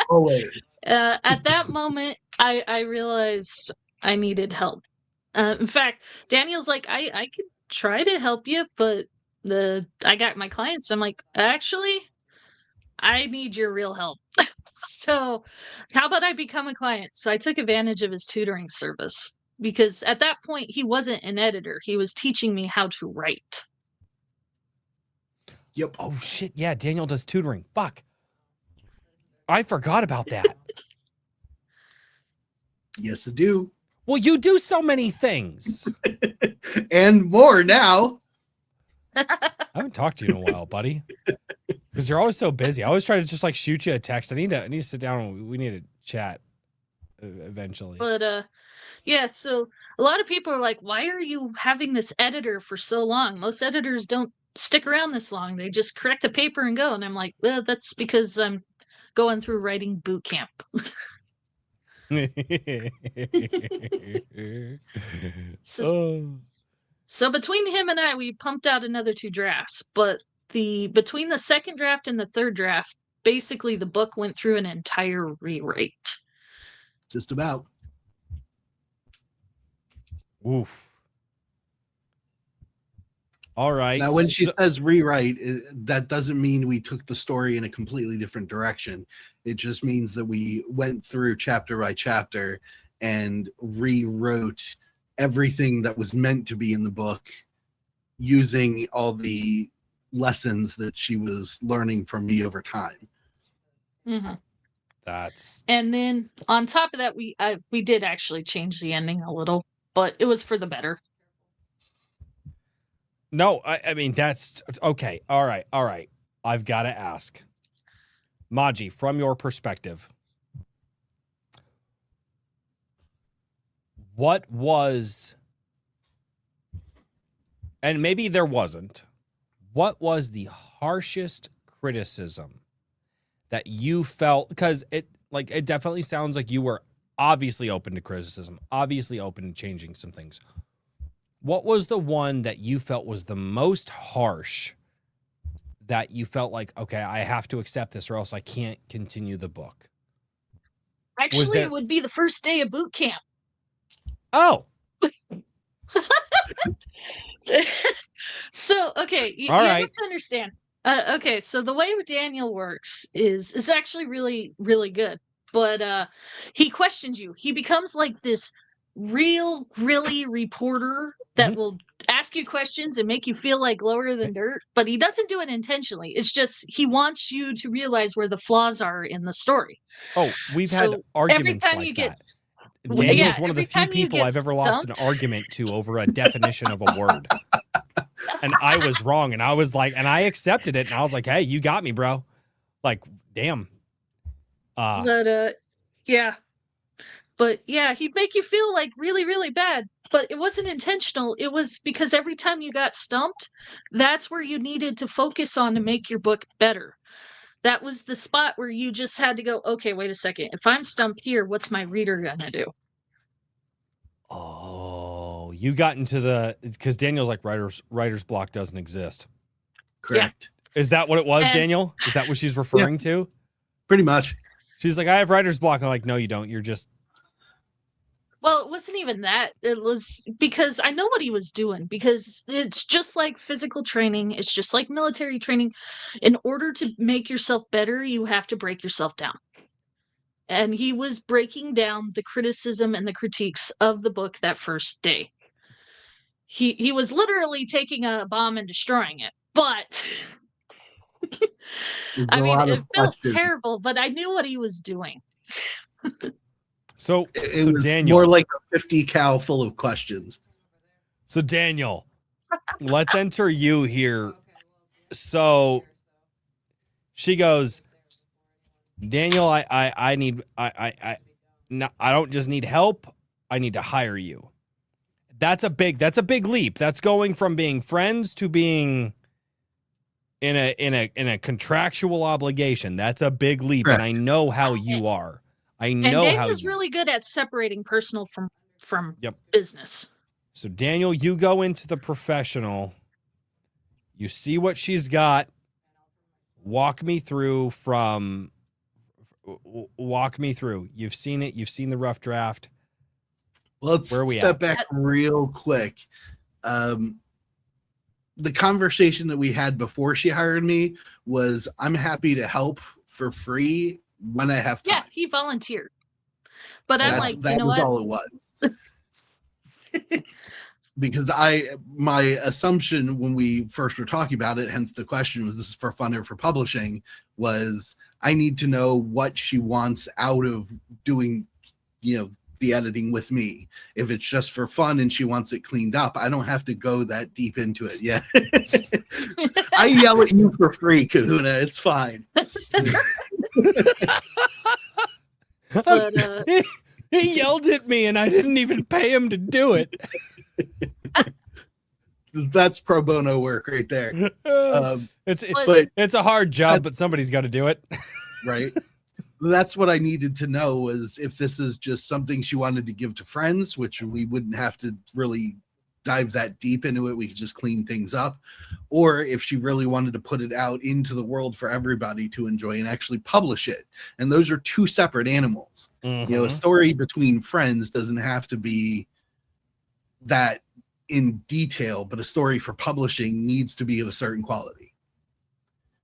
Always. At that moment, I realized I needed help. In fact, Daniel's like, I could try to help you, but I got my clients. I'm like, actually, I need your real help. So how about I become a client? So I took advantage of his tutoring service because at that point, he wasn't an editor. He was teaching me how to write. Yep. Oh, shit. Yeah, Daniel does tutoring. Fuck. I forgot about that. Yes, I do. Well, you do so many things. And more now. I haven't talked to you in a while, buddy. Because you're always so busy. I always try to just like shoot you a text. I need to sit down and we need to chat eventually. But yeah, so a lot of people are like, why are you having this editor for so long? Most editors don't stick around this long. They just correct the paper and go. And I'm like, well, that's because I'm going through writing boot camp. So between him and I, we pumped out another 2 drafts, but between the second draft and the third draft, basically the book went through an entire rewrite. Just about. Oof. All right. Now, when she says rewrite, that doesn't mean we took the story in a completely different direction. It just means that we went through chapter by chapter and rewrote everything that was meant to be in the book using all the lessons that she was learning from me over time. Mm-hmm. And then on top of that, we did actually change the ending a little, but it was for the better. No, I mean, that's okay. All right. I've got to ask. Maji, from your perspective, what was, and maybe there wasn't, what was the harshest criticism that you felt? Because it definitely sounds like you were obviously open to criticism, obviously open to changing some things. What was the one that you felt was the most harsh that you felt like, okay, I have to accept this or else I can't continue the book? Actually, it would be the first day of boot camp. Oh. So, okay, you have to understand. Okay, so the way Daniel works is actually really, really good. But he questions you. He becomes like this real grilly reporter that will ask you questions and make you feel like lower than dirt, but he doesn't do it intentionally. It's just he wants you to realize where the flaws are in the story. Oh, we've had arguments like that. Daniel's one of the few people I've ever lost an argument to over a definition of a word. and I was wrong. And I was like, and I accepted it. And I was like, hey, you got me, bro. Like, damn. But yeah. But yeah, he'd make you feel like really, really bad. But it wasn't intentional. It was because every time you got stumped, that's where you needed to focus on to make your book better. That was the spot where you just had to go, okay, wait a second. If I'm stumped here, what's my reader gonna do? Oh, you got into because Daniel's like writer's block doesn't exist. Correct. Is that what it was, And- Daniel? Is that what she's referring to? Pretty much. She's like, I have writer's block. I'm like, no, you don't. You're just. Well, it wasn't even that. It was because I know what he was doing, because it's just like physical training, it's just like military training. In order to make yourself better, you have to break yourself down. And he was breaking down the criticism and the critiques of the book that first day. He was literally taking a bomb and destroying it. But There's I a mean, lot it of felt questions. terrible, but I knew what he was doing. So It was Daniel, more like a 50 cal full of questions. So Daniel, let's enter you here. So she goes, Daniel, I need no, I don't just need help. I need to hire you. That's a big leap. That's going from being friends to being in a contractual obligation. That's a big leap. Correct. And I know how you are. I And know how Daniel's you really good at separating personal from Yep. business. So Daniel, you go into the professional. You see what she's got. Walk me through. You've seen it. You've seen the rough draft. Let's Where are we step at? back real quick. The conversation that we had before she hired me was, I'm happy to help for free when I have time. Yeah, he volunteered. But I'm That's, like, that you know was what? all it was. Because my assumption when we first were talking about it, hence the question was, this is for fun or for publishing, was I need to know what she wants out of doing, the editing with me. If it's just for fun and she wants it cleaned up, I don't have to go that deep into it yet. I yell at you for free, Kahuna. It's fine. But He yelled at me and I didn't even pay him to do it. That's pro bono work right there. But It's a hard job, but somebody's got to do it. right. That's what I needed to know, was if this is just something she wanted to give to friends, which we wouldn't have to really dive that deep into it. We could just clean things up. Or if she really wanted to put it out into the world for everybody to enjoy and actually publish it. And those are two separate animals. A story between friends doesn't have to be that in detail, but a story for publishing needs to be of a certain quality.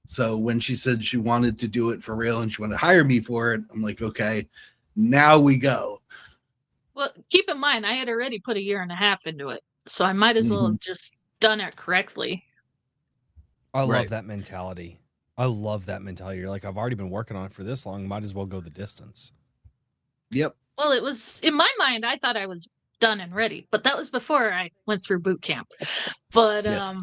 So when she said she wanted to do it for real and she wanted to hire me for it, I'm like, okay, now we go. well, keep in mind, I had already put 1.5 years into it, so I might as well have just done it correctly. I love Right. that mentality. You're like, I've already been working on it for this long. Might as well go the distance. Yep. Well, it was in my mind, I thought I was done and ready, but that was before I went through boot camp. But Yes.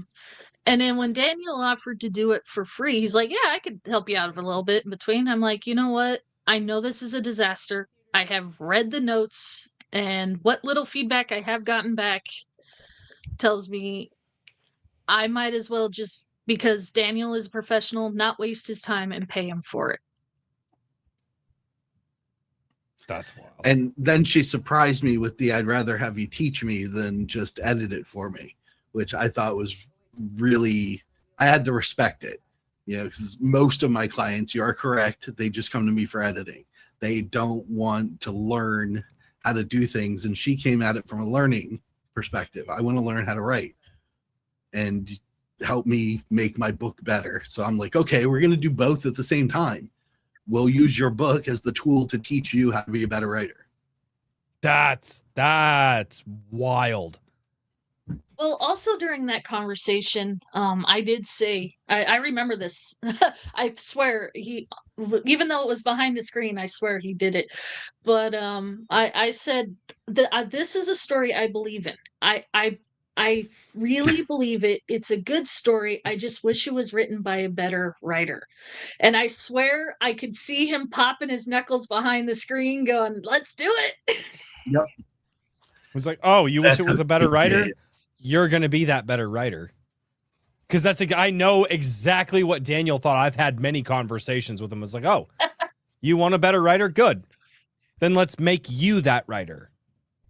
and then when Daniel offered to do it for free, he's like, yeah, I could help you out a little bit in between. I'm like, you know what? I know this is a disaster. I have read the notes, and what little feedback I have gotten back tells me I might as well just, because Daniel is a professional, not waste his time and pay him for it. That's wild. And then she surprised me with the, I'd rather have you teach me than just edit it for me, which I thought was really, I had to respect it. Because most of my clients, you are correct, they just come to me for editing. They don't want to learn how to do things. And she came at it from a learning perspective. I want to learn how to write and help me make my book better. So I'm like, okay, we're going to do both at the same time. We'll use your book as the tool to teach you how to be a better writer. That's wild. Well, also during that conversation, I did say, I remember this. I swear even though it was behind the screen, I swear he did it. But I said that this is a story I believe in. I I really believe it. It's a good story. I just wish it was written by a better writer. And I swear I could see him popping his knuckles behind the screen going, let's do it. Yep. It's like, oh, you wish That's it was a better writer? You're going to be that better writer. Because I know exactly what Daniel thought. I've had many conversations with him. It's like, oh, you want a better writer? Good. Then let's make you that writer.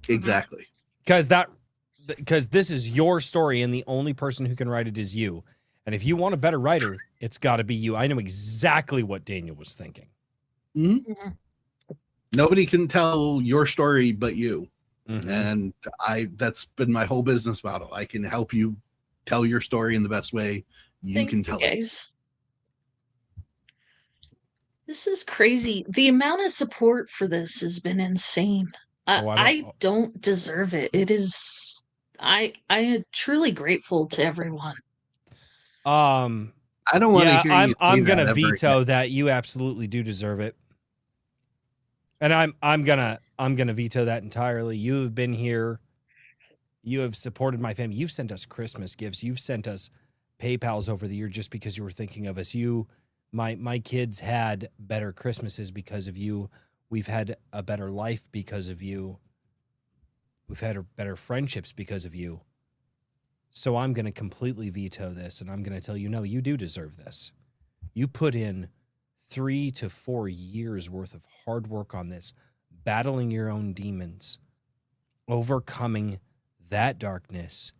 Exactly. Because this is your story and the only person who can write it is you. And if you want a better writer, it's got to be you. I know exactly what Daniel was thinking. Mm-hmm. Mhm. Nobody can tell your story but you. Mhm. And that's been my whole business model. I can help you tell your story in the best way you can tell it. Guys. This is crazy. The amount of support for this has been insane. I don't deserve it. It is. I am truly grateful to everyone. I don't want to hear you. I'm gonna veto that. You absolutely do deserve it. And I'm gonna veto that entirely. You have been here. You have supported my family. You've sent us Christmas gifts. You've sent us PayPals over the year just because you were thinking of us. My kids had better Christmases because of you. We've had a better life because of you. We've had better friendships because of you. So I'm going to completely veto this, and I'm going to tell you, no, you do deserve this. You put in 3 to 4 years worth of hard work on this, battling your own demons, overcoming that darkness,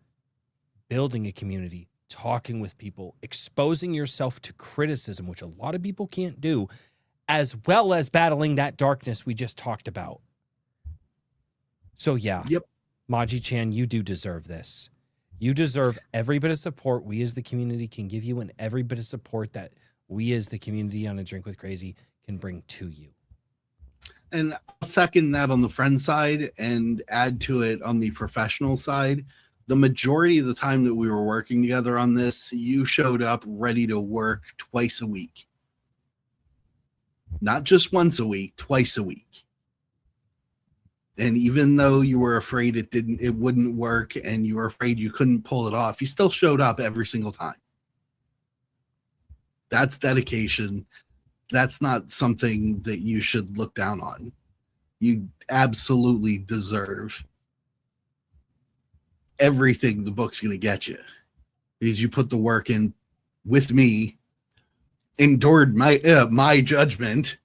building a community, talking with people, exposing yourself to criticism, which a lot of people can't do, as well as battling that darkness we just talked about. So yeah, Yep. Maji-chan, you do deserve this. You deserve every bit of support we as the community can give you, and every bit of support that we as the community on A Drink with Crazy can bring to you. And I'll second that on the friend side and add to it on the professional side. The majority of the time that we were working together on this, you showed up ready to work twice a week. Not just once a week, twice a week. And even though you were afraid it wouldn't work and you were afraid you couldn't pull it off, you still showed up every single time. That's dedication. That's not something that you should look down on. You absolutely deserve everything the book's going to get you, because you put the work in with me, endured my judgment,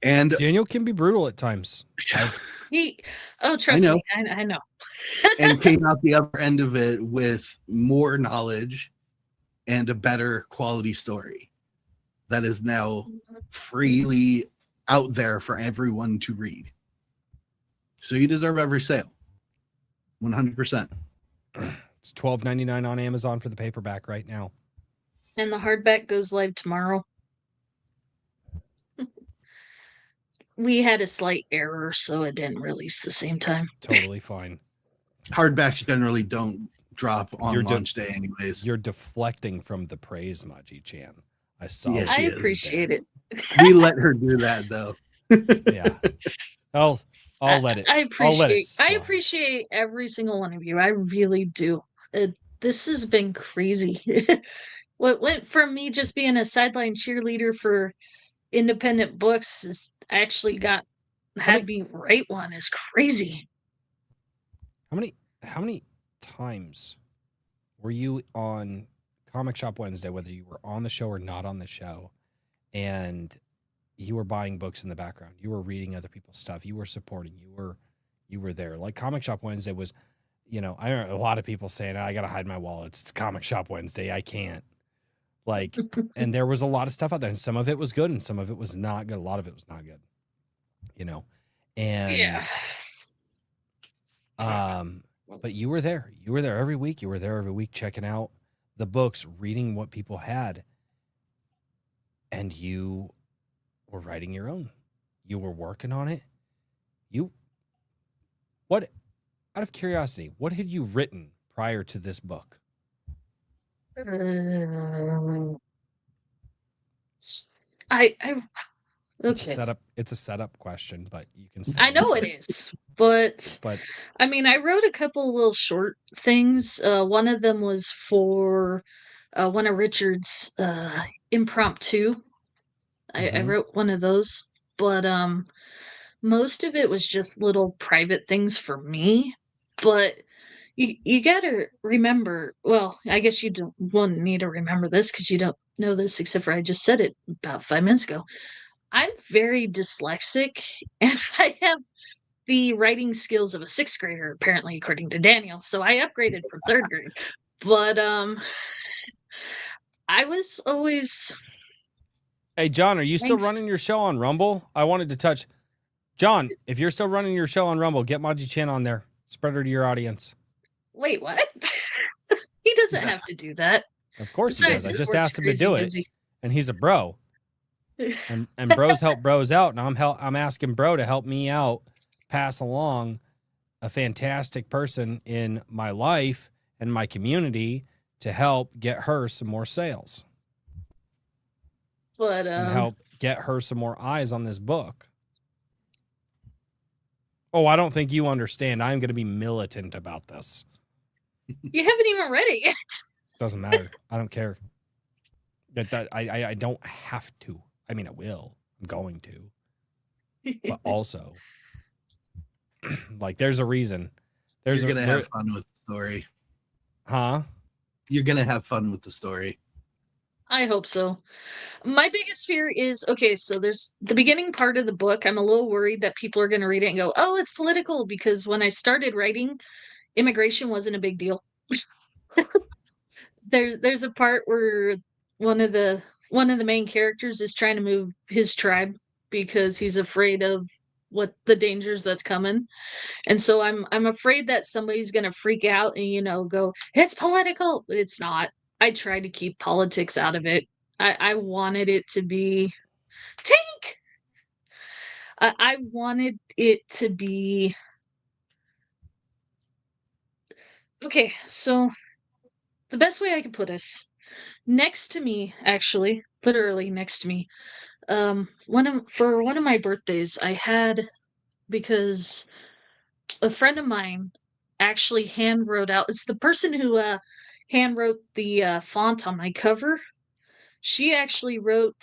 and Daniel can be brutal at times. Trust me, I know. And came out the other end of it with more knowledge and a better quality story that is now freely out there for everyone to read. So you deserve every sale. 100%. It's $12.99 on Amazon for the paperback right now. And the hardback goes live tomorrow. We had a slight error, so it didn't release the same time. It's totally fine. Hardbacks generally don't drop on launch day anyways. You're deflecting from the praise, Maji-chan. I saw. Yes, I appreciate it. We let her do that though. Yeah. I'll let it. I appreciate every single one of you. I really do. This has been crazy. What went from me just being a sideline cheerleader for independent books is actually had me write one is crazy. How many times were you on Comic Shop Wednesday, whether you were on the show or not on the show, and you were buying books in the background, you were reading other people's stuff, you were supporting, you were there. Like Comic Shop Wednesday was, I heard a lot of people saying, I gotta hide my wallets. It's Comic Shop Wednesday. I can't. Like, and there was a lot of stuff out there, and some of it was good and some of it was not good. A lot of it was not good, and yeah. But you were there. You were there every week. You were there every week checking out the books, reading what people had. And you were writing your own. You were working on it. Out of curiosity, what had you written prior to this book? It's a Okay. setup. It's a setup question, but you can still I know answer it is, but But I mean, I wrote a couple little short things. One of them was for one of Richard's impromptu. I mhm. wrote one of those, but most of it was just little private things for me. But you gotta remember. Well, I guess you don't wouldn't need to remember this because you don't know this, except for I just said it about 5 minutes ago. I'm very dyslexic, and I have the writing skills of a sixth grader, apparently, according to Daniel. So I upgraded from third grade. But I was always Hey, John, are you still thanks. running your show on Rumble? I wanted to touch. John, if you're still running your show on Rumble, get Maji Chin on there. Spread her to your audience. Wait, what? He doesn't have to do that. Of course he does. Besides, I his just work's asked him to crazy do it, busy. and he's a bro. And bros help bros out. And I'm asking bro to help me out, pass along a fantastic person in my life and my community to help get her some more sales But and help get her some more eyes on this book. Oh, I don't think you understand. I'm going to be militant about this. you haven't even read it yet. Doesn't matter. I don't care. I don't have to. I mean, I will. I'm going to. But also, like, there's a reason. You're gonna have fun with the story. Huh? You're gonna have fun with the story. I hope so. My biggest fear is okay, so there's the beginning part of the book. I'm a little worried that people are going to read it and go, "Oh, it's political," because when I started writing, immigration wasn't a big deal. There's a part where one of the main characters is trying to move his tribe because he's afraid of what the dangers that's coming. And so I'm afraid that somebody's going to freak out and go, "It's political." But it's not. I tried to keep politics out of it. I wanted it to be tank. I wanted it to be okay. So the best way I could put this, next to me, actually, literally next to me, for one of my birthdays, I had because a friend of mine actually hand wrote out. It's the person who hand wrote the font on my cover. She actually wrote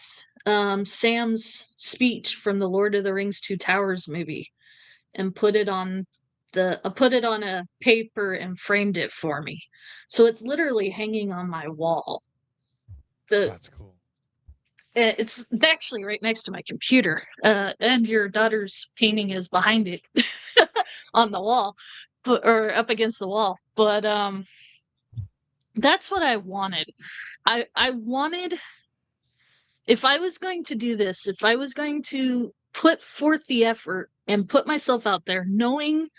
Sam's speech from the Lord of the Rings Two Towers movie and put it on a paper and framed it for me. So it's literally hanging on my wall. That's cool. It's actually right next to my computer, and your daughter's painting is behind it on the wall, or up against the wall. But that's what I wanted. I wanted, if I was going to do this, if I was going to put forth the effort and put myself out there, knowing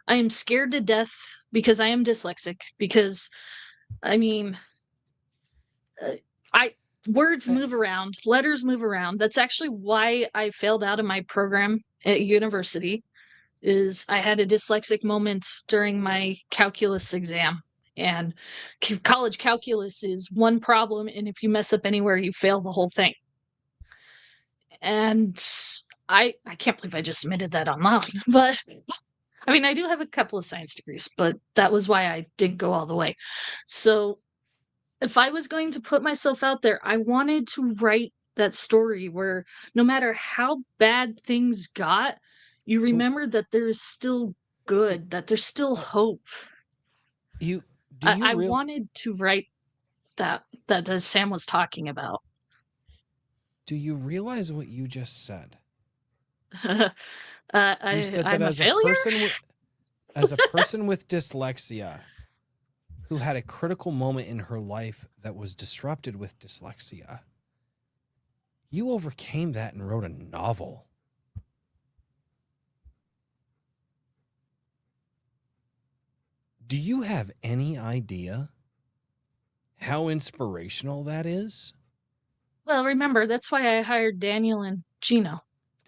I am scared to death because I am dyslexic, because I mean, words move around, letters move around. That's actually why I failed out of my program at university. Is I had a dyslexic moment during my calculus exam, and college calculus is one problem, and if you mess up anywhere, you fail the whole thing. And I can't believe I just admitted that online, but I mean, I do have a couple of science degrees, but that was why I didn't go all the way. So if I was going to put myself out there, I wanted to write that story where no matter how bad things got, you remember that there's still good, that there's still hope. I wanted to write that Sam was talking about. Do you realize what you just said? You said that as a person with dyslexia who had a critical moment in her life that was disrupted with dyslexia, you overcame that and wrote a novel. Do you have any idea how inspirational that is? Well, remember, that's why I hired Daniel and Gino.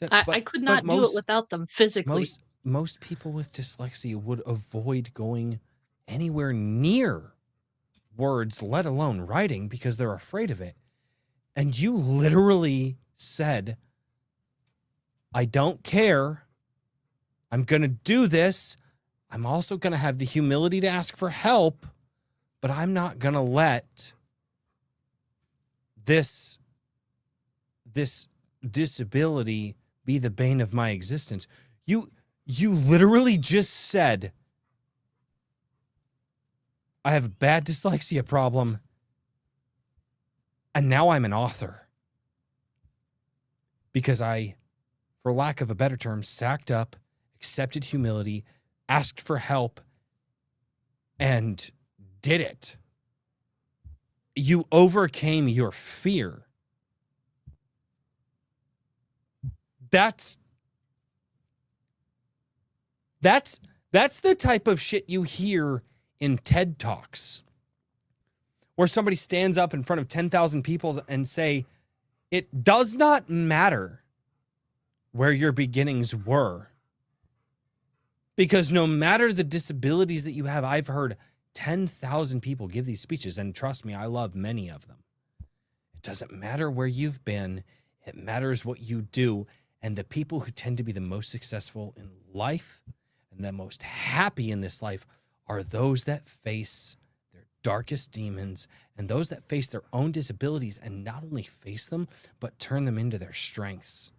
I could not do it without them physically. Most people with dyslexia would avoid going anywhere near words, let alone writing, because they're afraid of it. And you literally said, I don't care. I'm going to do this. I'm also going to have the humility to ask for help, but I'm not going to let this disability be the bane of my existence. You literally just said, I have a bad dyslexia problem, and now I'm an author. Because I, for lack of a better term, sacked up, accepted humility, asked for help, and did it. You overcame your fear. That's the type of shit you hear in TED Talks, where somebody stands up in front of 10,000 people and say, it does not matter where your beginnings were, because no matter the disabilities that you have, I've heard 10,000 people give these speeches, and trust me, I love many of them. It doesn't matter where you've been. It matters what you do. And the people who tend to be the most successful in life and the most happy in this life are those that face their darkest demons and those that face their own disabilities and not only face them, but turn them into their strengths.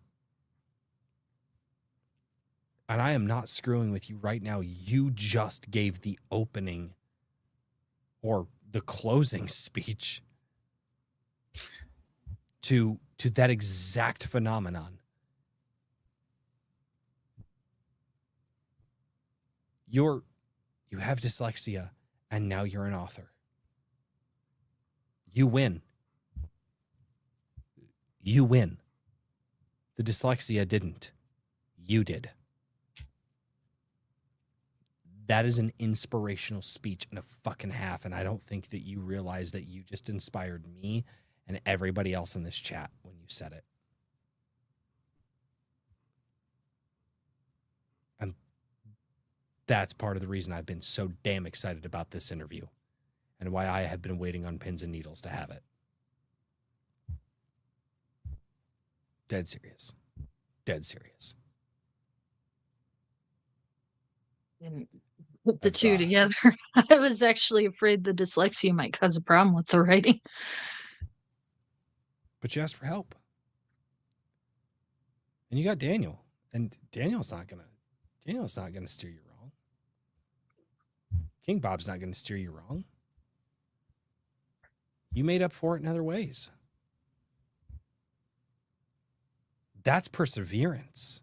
And I am not screwing with you right now. You just gave the opening or the closing speech to that exact phenomenon. You have dyslexia, and now you're an author. You win. You win. The dyslexia didn't. You did. That is an inspirational speech and a fucking half, and I don't think that you realize that you just inspired me and everybody else in this chat when you said it. And that's part of the reason I've been so damn excited about this interview and why I have been waiting on pins and needles to have it. Dead serious. Dead serious. And put the two together. I was actually afraid the dyslexia might cause a problem with the writing. But you asked for help. And you got Daniel. And Daniel's not gonna steer you wrong. King Bob's not gonna steer you wrong. You made up for it in other ways. That's perseverance.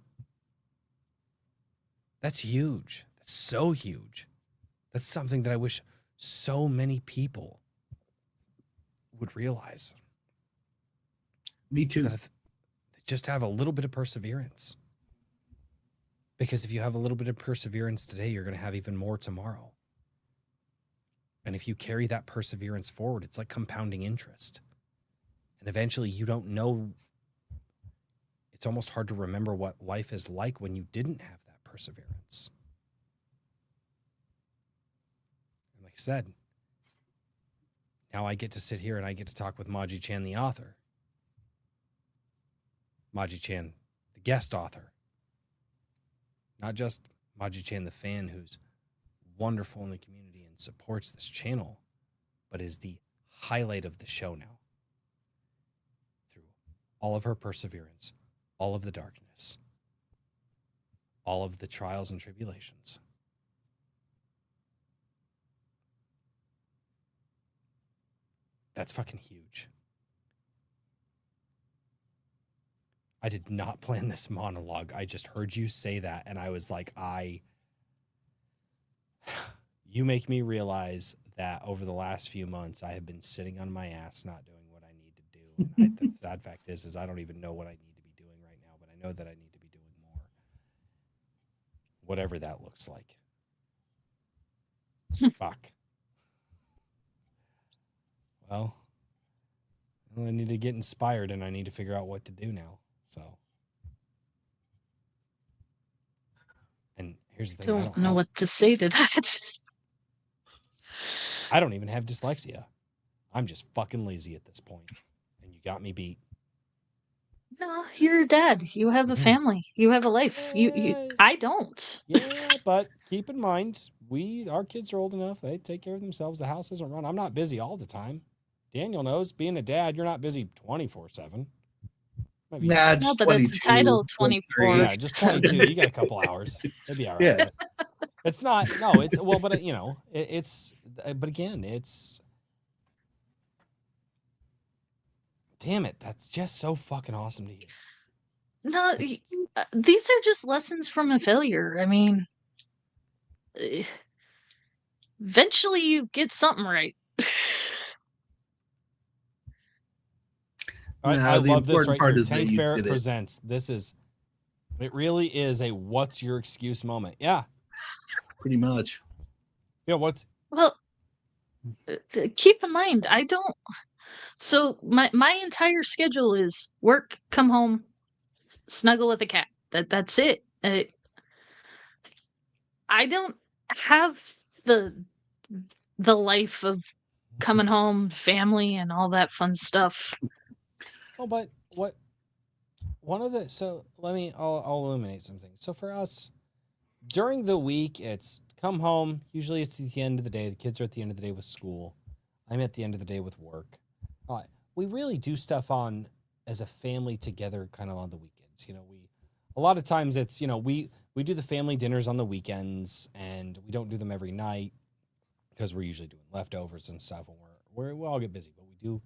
That's huge. That's so huge. That's something that I wish so many people would realize. Me too. Just have a little bit of perseverance. Because if you have a little bit of perseverance today, you're going to have even more tomorrow. And if you carry that perseverance forward, it's like compounding interest. And eventually you don't know. It's almost hard to remember what life is like when you didn't have that perseverance. And like I said, now I get to sit here and I get to talk with Maji Chan, the author. Maji Chan, the guest author. Not just Maji Chan, the fan who's wonderful in the community and supports this channel, but is the highlight of the show now. Through all of her perseverance, all of the darkness, all of the trials and tribulations. That's fucking huge. I did not plan this monologue. I just heard you say that, and I was like, you make me realize that over the last few months, I have been sitting on my ass not doing what I need to do. And the sad fact is I don't even know what I need to be doing right now, but I know that I need to be doing more. Whatever that looks like. Fuck. Well, I need to get inspired, and I need to figure out what to do now. So, and here's the thing. I don't know what to say to that. I don't even have dyslexia. I'm just fucking lazy at this point. And you got me beat. No, you're a dad. You have a family. You have a life. I don't. Yeah, but keep in mind, our kids are old enough. They take care of themselves. The house isn't run. I'm not busy all the time. Daniel knows being a dad, you're not busy 24/7. Nah, No, just but it's a 22, title 23. 24. Yeah, just 22. You got a couple hours. It'd be all right. Yeah. It's not, no, it's, well, but you know, but again, it's, damn it. That's just so fucking awesome to hear. No, these are just lessons from a failure. I mean, eventually you get something right. I the love this important right part here. is that Tank you Ferret did it. presents. It really is a what's your excuse moment. Yeah. Pretty much. Yeah. What? Well, keep in mind, I don't. So my entire schedule is work, come home, snuggle with the cat. That's it. I don't have the life of coming home, family, and all that fun stuff. Oh, but what? One of the, so I'll illuminate something. So for us, during the week, it's come home. Usually it's at the end of the day. The kids are at the end of the day with school. I'm at the end of the day with work. We really do stuff as a family together, kind of on the weekends. You know, a lot of times it's, you know, we do the family dinners on the weekends, and we don't do them every night because we're usually doing leftovers and stuff, and we all get busy, but we do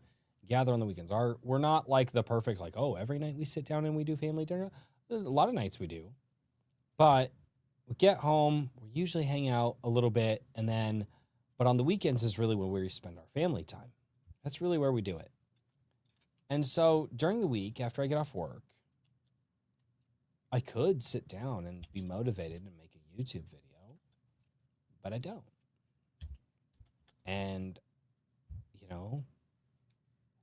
gather on the weekends. We're not like the perfect, like, oh, every night we sit down and we do family dinner. There's a lot of nights we do, but we get home, we usually hang out a little bit, but on the weekends is really where we spend our family time. That's really where we do it. And so during the week, after I get off work, I could sit down and be motivated and make a YouTube video, but I don't. And, you know,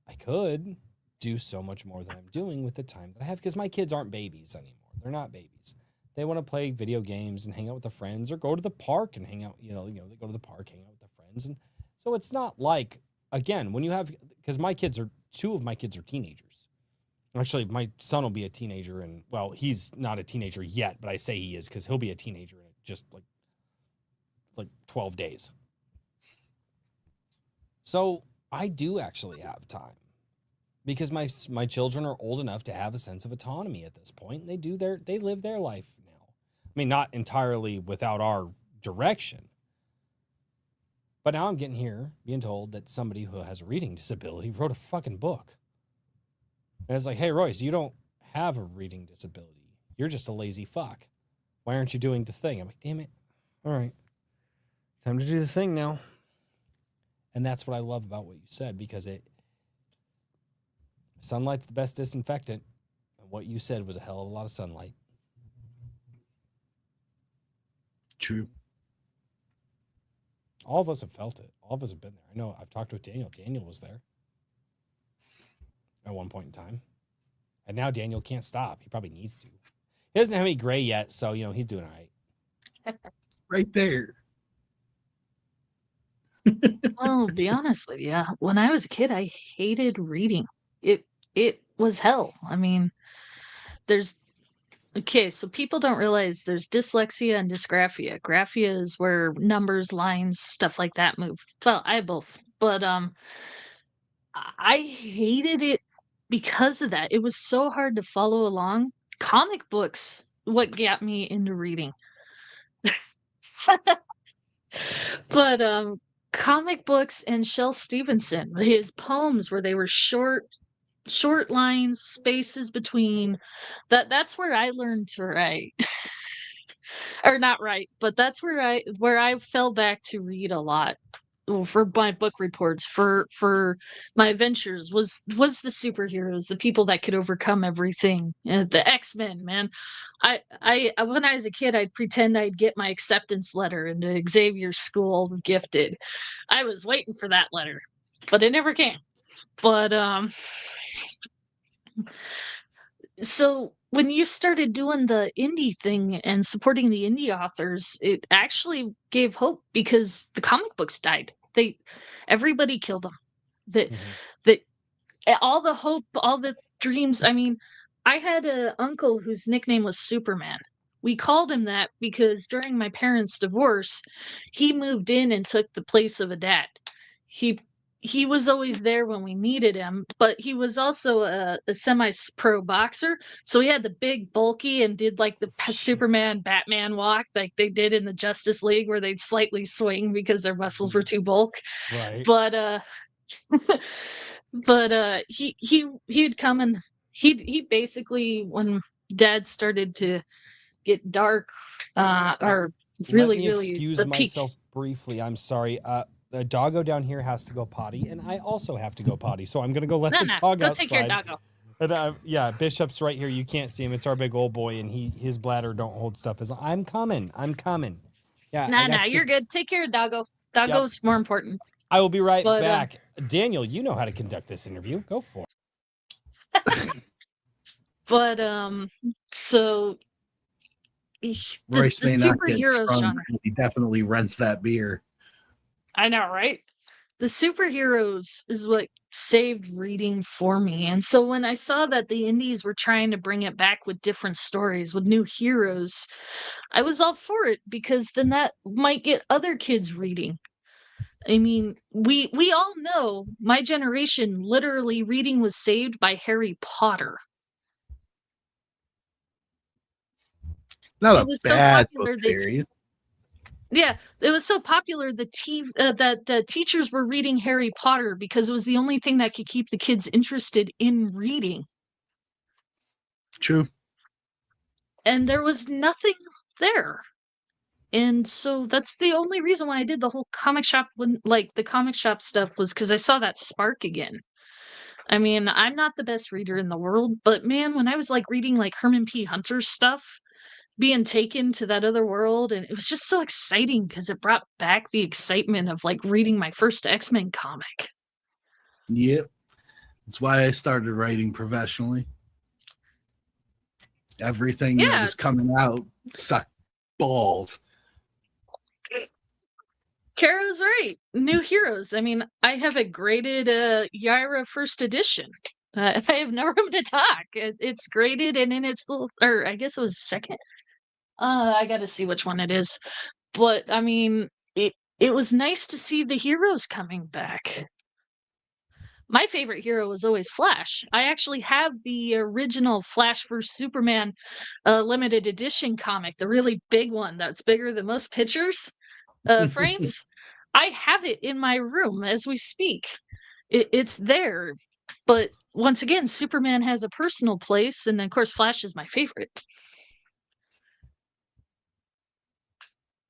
I could do so much more than I'm doing with the time that I have, because my kids aren't babies anymore. They're not babies. They want to play video games and hang out with their friends, or go to the park and hang out, they go to the park, hang out with their friends. And so it's not like, again, when you have, because two of my kids are teenagers. Actually, my son will be a teenager, and, well, he's not a teenager yet, but I say he is because he'll be a teenager in just like 12 days. So I do actually have time, because my children are old enough to have a sense of autonomy at this point. And they live their life now. I mean, not entirely without our direction. But now I'm getting here being told that somebody who has a reading disability wrote a fucking book. And it's like, hey, Royce, you don't have a reading disability. You're just a lazy fuck. Why aren't you doing the thing? I'm like, damn it. All right. Time to do the thing now. And that's what I love about what you said, because sunlight's the best disinfectant. And what you said was a hell of a lot of sunlight. True. All of us have felt it. All of us have been there. I know I've talked with Daniel. Daniel was there at one point in time. And now Daniel can't stop. He probably needs to. He doesn't have any gray yet, so, he's doing all right. Right there. Well, to be honest with you, when I was a kid, I hated reading. It was hell. I mean, so people don't realize there's dyslexia and dysgraphia. Graphia is where numbers, lines, stuff like that move. Well, I have both, but I hated it because of that. It was so hard to follow along. Comic books, what got me into reading. But comic books and Shel Stevenson, his poems where they were short lines, spaces between. That's where I learned to write. Or not write, but that's where I fell back to read a lot. For my book reports, for my adventures, was the superheroes, the people that could overcome everything. The X-Men, man. I when I was a kid, I'd pretend I'd get my acceptance letter into Xavier's School of Gifted. I was waiting for that letter, but it never came. But so when you started doing the indie thing and supporting the indie authors, it actually gave hope, because the comic books died. Everybody killed them. That all the hope, all the dreams. I mean, I had an uncle whose nickname was Superman. We called him that because during my parents' divorce, he moved in and took the place of a dad. He he was always there when we needed him, but he was also a semi-pro boxer. So he had the big, bulky, and did like the Shit. Superman Batman walk, like they did in the Justice League, where they'd slightly swing because their muscles were too bulk. Right. But he'd come and he basically, when dad started to get dark, or Let really me really excuse the peak. myself briefly. I'm sorry. The doggo down here has to go potty, and I also have to go potty. So I'm gonna go let No, the no, dog go outside. take your doggo. And yeah, Bishop's right here. You can't see him. It's our big old boy, and his bladder don't hold stuff. I'm coming. Yeah, Nah, you're good. Take care of doggo. Doggo's more important. I will be right But, back. Daniel, you know how to conduct this interview. Go for it. But so the Royce may not get superhero drunk, genre. but he definitely rents that beer. I know, right? The superheroes is what saved reading for me. And so when I saw that the indies were trying to bring it back with different stories, with new heroes, I was all for it, because then that might get other kids reading. I mean, we all know, my generation, literally reading was saved by Harry Potter. Not It a was so bad popular book that series. Yeah, it was so popular that teachers were reading Harry Potter because it was the only thing that could keep the kids interested in reading. True. And there was nothing there. And so that's the only reason why I did the whole comic shop, when like the comic shop stuff, was because I saw that spark again. I mean, I'm not the best reader in the world, but man, when I was like reading like Herman P. Hunter's stuff, being taken to that other world, and it was just so exciting because it brought back the excitement of like reading my first X-Men comic. Yep. That's why I started writing professionally. Everything that was coming out sucked balls. Kara's right. New heroes. I mean, I have a graded Yaira first edition. I have no room to talk. It's graded and in its little, or I guess it was second. I got to see which one it is. But I mean, it was nice to see the heroes coming back. My favorite hero was always Flash. I actually have the original Flash vs Superman limited edition comic, the really big one that's bigger than most pictures frames. I have it in my room as we speak. It's there. But once again, Superman has a personal place, and of course, Flash is my favorite.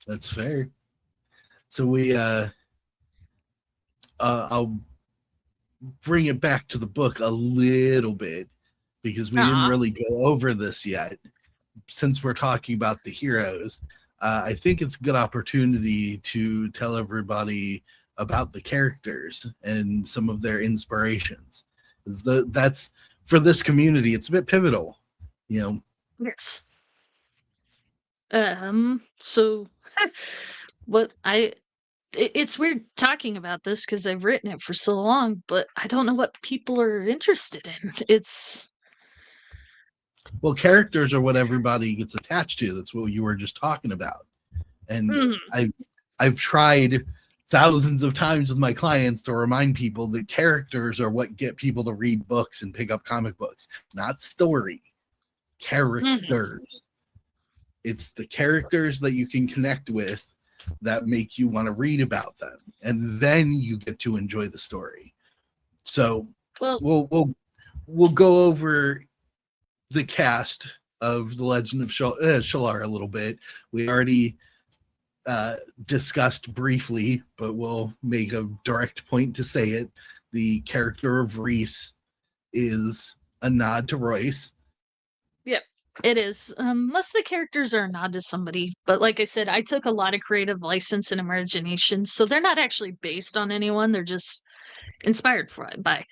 That's fair. So I'll bring it back to the book a little bit, because we didn't really go over this yet. Since we're talking about the heroes, I think it's a good opportunity to tell everybody about the characters and some of their inspirations. That's, for this community, it's a bit pivotal, you know. Yes. So what it's weird talking about this because I've written it for so long, but I don't know what people are interested in. Well, characters are what everybody gets attached to. That's what you were just talking about. And I've tried thousands of times with my clients to remind people that characters are what get people to read books and pick up comic books, not story. Characters. It's the characters that you can connect with that make you want to read about them, and then you get to enjoy the story. So we'll go over the cast of The Legend of Shallar a little bit. We already discussed briefly, but we'll make a direct point to say it. The character of Reese is a nod to Royce. Yep, it is. Most of the characters are a nod to somebody, but like I said, I took a lot of creative license and imagination, so they're not actually based on anyone. They're just inspired by.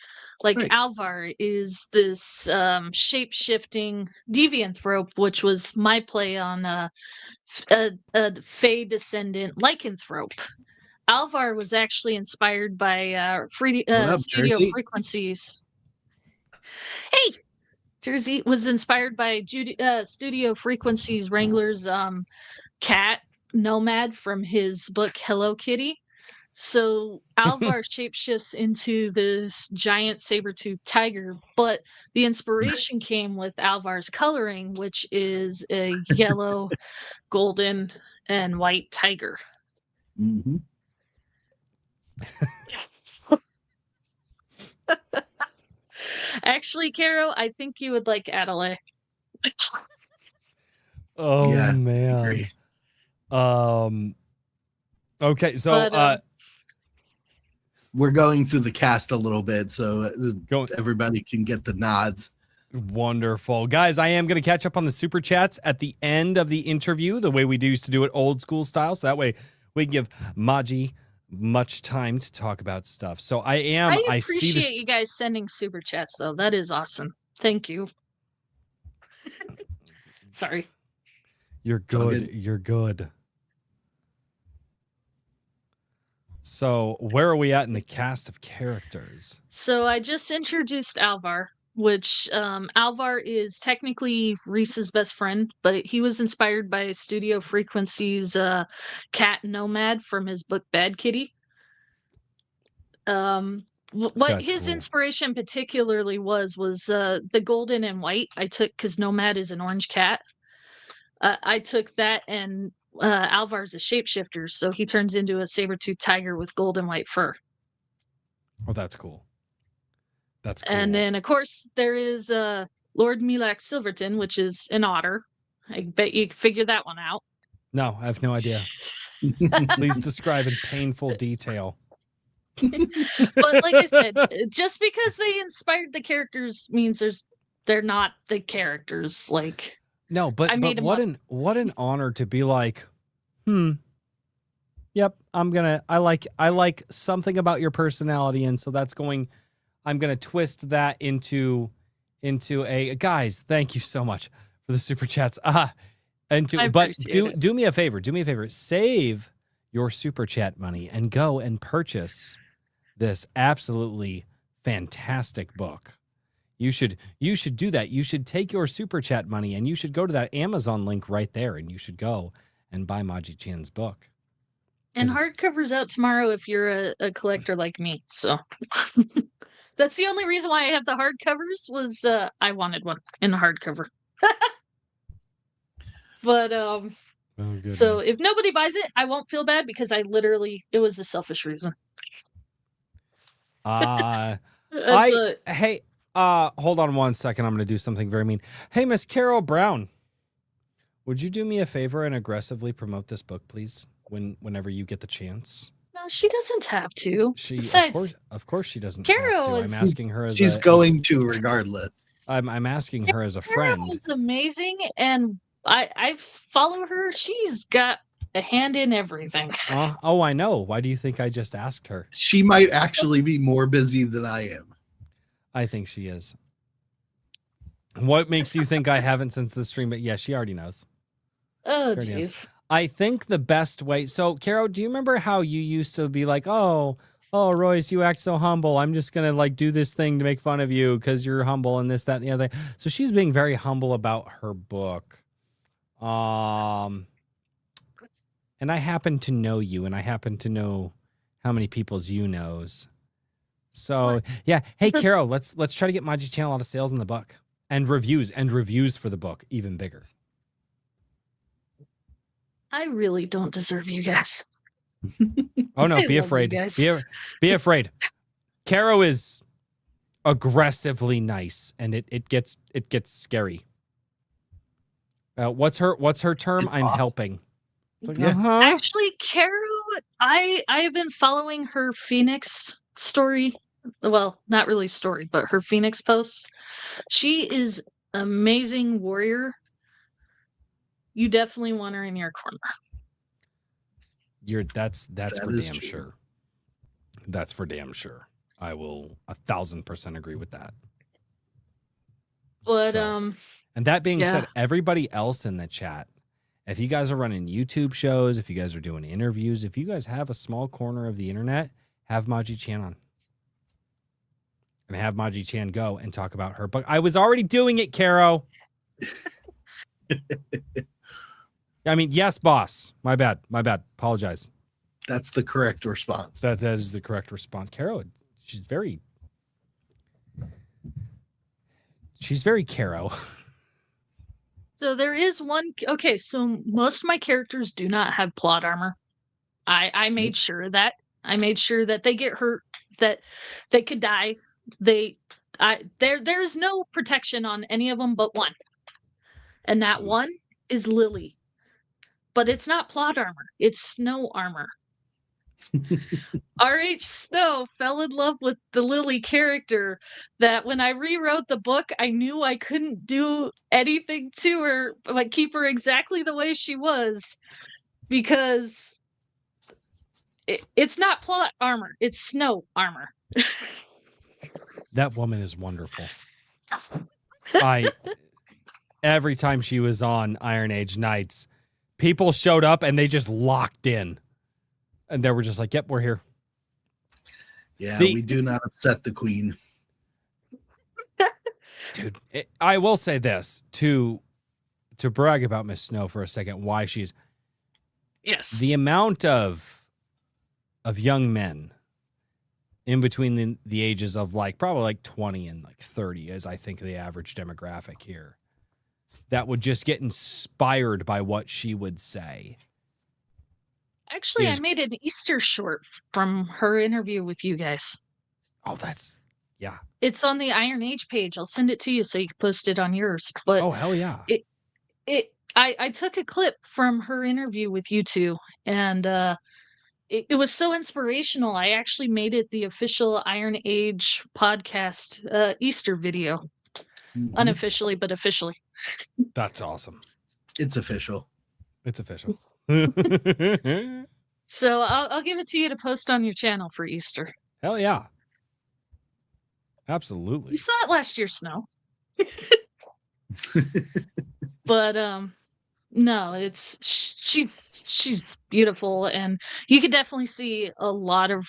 Like Alvar is this shape-shifting devianthrope, which was my play on a Fey descendant lycanthrope. Alvar was actually inspired by Studio Jersey? Frequencies. Hey, characters. He was inspired by Studio Frequencies Wrangler's cat Nomad from his book Hello Kitty. So Alvar shapeshifts into this giant saber-toothed tiger, but the inspiration came with Alvar's coloring, which is a yellow, golden, and white tiger. Mhm. Actually, Caro, I think you would like Adelaide. Oh Yeah, man. agree. Okay, so But, We're going through the cast a little bit so go everybody can get the nods. wonderful. Guys, I am going to catch up on the super chats at the end of the interview, the way we used to do it old school style, so that way we can give Maji much time to talk about stuff. So I see appreciate this. you guys sending super chats, though. That is awesome. Thank you. Sorry. You're all good. good. You're good. So where are we at in the cast of characters? So I just introduced Alvar, which Alvar is technically Reese's best friend, but he was inspired by Studio Frequency's cat Nomad from his book Bad Kitty. What That's his cool. inspiration particularly was the golden and white I took because Nomad is an orange cat. I took that, and Alvar's a shapeshifter, so he turns into a saber-toothed tiger with gold and white fur. Oh, that's cool. That's cool. And then, of course, there is Lord Milak Silverton, which is an otter. I bet you can figure that one out. No, I have no idea. Please describe in painful detail. But like I said, just because they inspired the characters means they're not the characters. Like, No, but, I made 'em what up. what an honor to be like, yep, I like something about your personality, and so I'm gonna twist that into a guys, thank you so much for the super chats. I But appreciate it. do me a favor, save your super chat money and go and purchase this absolutely fantastic book. You should do that. You should take your super chat money and you should go to that Amazon link right there, and you should go and buy Maji Chan's book. And 'Cause it's- hardcover's out tomorrow if you're a collector like me. So that's the only reason why I have the hardcovers was I wanted one in the hardcover. But Oh, goodness. so if nobody buys it, I won't feel bad because it was a selfish reason. Hey, hold on one second. I'm going to do something very mean. Hey, Miss Carol Brown, would you do me a favor and aggressively promote this book, please? Whenever you get the chance. No, she doesn't have to. She, Besides, of course, she doesn't Carol have to. I'm is- asking her as She's going to regardless. I'm asking her as a friend. Carol is amazing, and I follow her. She's got a hand in everything. Oh, I know. Why do you think I just asked her? She might actually be more busy than I am. I think she is. What makes you think I haven't since the stream? But yeah, she already knows. Oh, Very nice. jeez. I think the best way. So, Carol, do you remember how you used to be like, oh, Royce, you act so humble. I'm just gonna like do this thing to make fun of you because you're humble and this, that, and the other. So she's being very humble about her book. And I happen to know you, and I happen to know how many people's you knows. So yeah, hey Carol, let's try to get Maji Channel a lot of sales in the book and reviews for the book even bigger. I really don't deserve you guys. Oh no, I be love afraid. you guys. Be afraid. Caro is aggressively nice, and it gets scary. What's her term? It's I'm awesome. helping. It's like, Yeah. Actually, Carol, I have been following her Phoenix story. Well, not really story, but her Phoenix posts. She is amazing warrior. You definitely want her in your corner. That's That for is damn true. sure. That's for damn sure. I will 1,000% agree with that. But So- And that being Yeah. said, everybody else in the chat, if you guys are running YouTube shows, if you guys are doing interviews, if you guys have a small corner of the internet, have Maji Chan on. and have Maji Chan go and talk about her book. I was already doing it, Caro. I mean, yes, boss. My bad. Apologize. That's the correct response. That is the correct response. Caro, she's very Caro. So there is one. Okay, so most of my characters do not have plot armor. I made sure that they get hurt, that they could die. There is no protection on any of them but one, and that one is Lily. But it's not plot armor; it's snow armor. R.H. Snow fell in love with the Lily character that when I rewrote the book, I knew I couldn't do anything to her, like keep her exactly the way she was, because it's not plot armor, it's snow armor. That woman is wonderful. Every time she was on Iron Age Nights, people showed up and they just locked in. And they were just like, yep, we're here. Yeah, we do not upset the queen. Dude, I will say this, to brag about Miss Snow for a second, why she's... Yes. The amount of young men in between the ages of probably 20 and 30 is, I think, the average demographic here, that would just get inspired by what she would say. Actually, I made an Easter short from her interview with you guys. Oh, yeah. It's on the Iron Age page. I'll send it to you so you can post it on yours. But oh, hell yeah. I took a clip from her interview with you two, and it was so inspirational. I actually made it the official Iron Age podcast Easter video. Mm-hmm. Unofficially, but officially. That's awesome. It's official. It's official. So I'll give it to you to post on your channel for Easter. Hell yeah. Absolutely. You saw it last year, Snow. But no, she's beautiful, and you could definitely see a lot of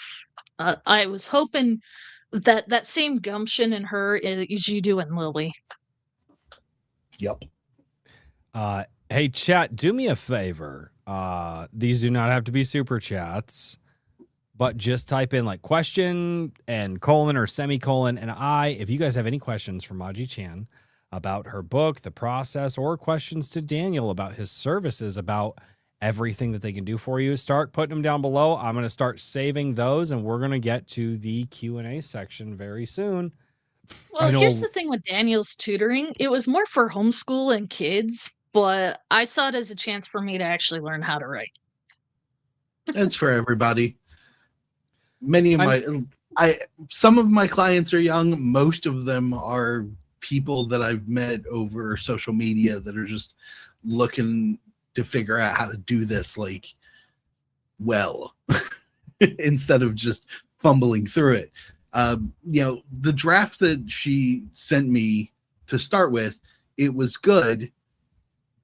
I was hoping that same gumption in her as you do in Lily. Yep. Hey, chat, do me a favor. These do not have to be super chats, but just type in question and colon or semicolon. And if you guys have any questions for Maji Chan about her book, the process, or questions to Daniel about his services, about everything that they can do for you, start putting them down below. I'm going to start saving those, and we're going to get to the Q&A section very soon. Well, here's the thing with Daniel's tutoring. It was more for homeschool and kids, but I saw it as a chance for me to actually learn how to write. It's for everybody. Some of my clients are young. Most of them are people that I've met over social media that are just looking to figure out how to do this well, instead of just fumbling through it. The draft that she sent me to start with, it was good.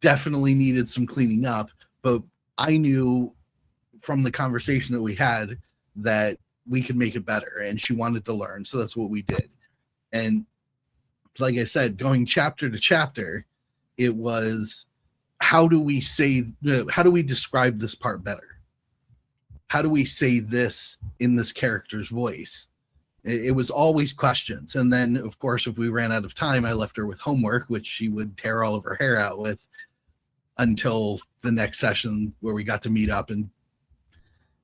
Definitely needed some cleaning up, but I knew from the conversation that we had that we could make it better, and she wanted to learn, so that's what we did. And like I said, going chapter to chapter, it was how do we describe this part better? How do we say this in this character's voice? It was always questions. And then, of course, if we ran out of time, I left her with homework, which she would tear all of her hair out with until the next session where we got to meet up and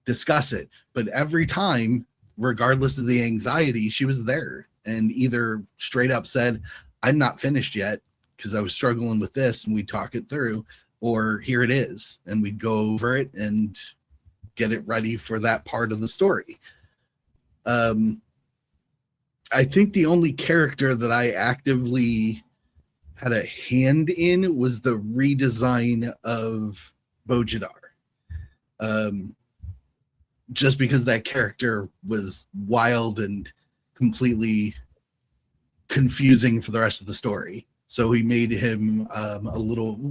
discuss it. But every time, regardless of the anxiety, she was there and either straight up said, I'm not finished yet because I was struggling with this, and we'd talk it through, or here it is, and we'd go over it and get it ready for that part of the story. I think the only character that I actively had a hand in was the redesign of Bojidar. Just because that character was wild and completely confusing for the rest of the story. So we made him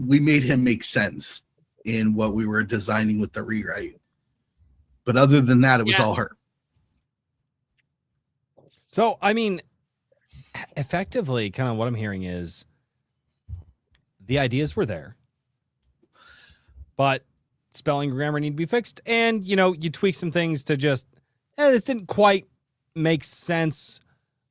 we made him make sense in what we were designing with the rewrite. But other than that, it was all her. So, I mean, effectively, kind of what I'm hearing is the ideas were there, but spelling and grammar need to be fixed. And, you know, you tweak some things to just, this didn't quite make sense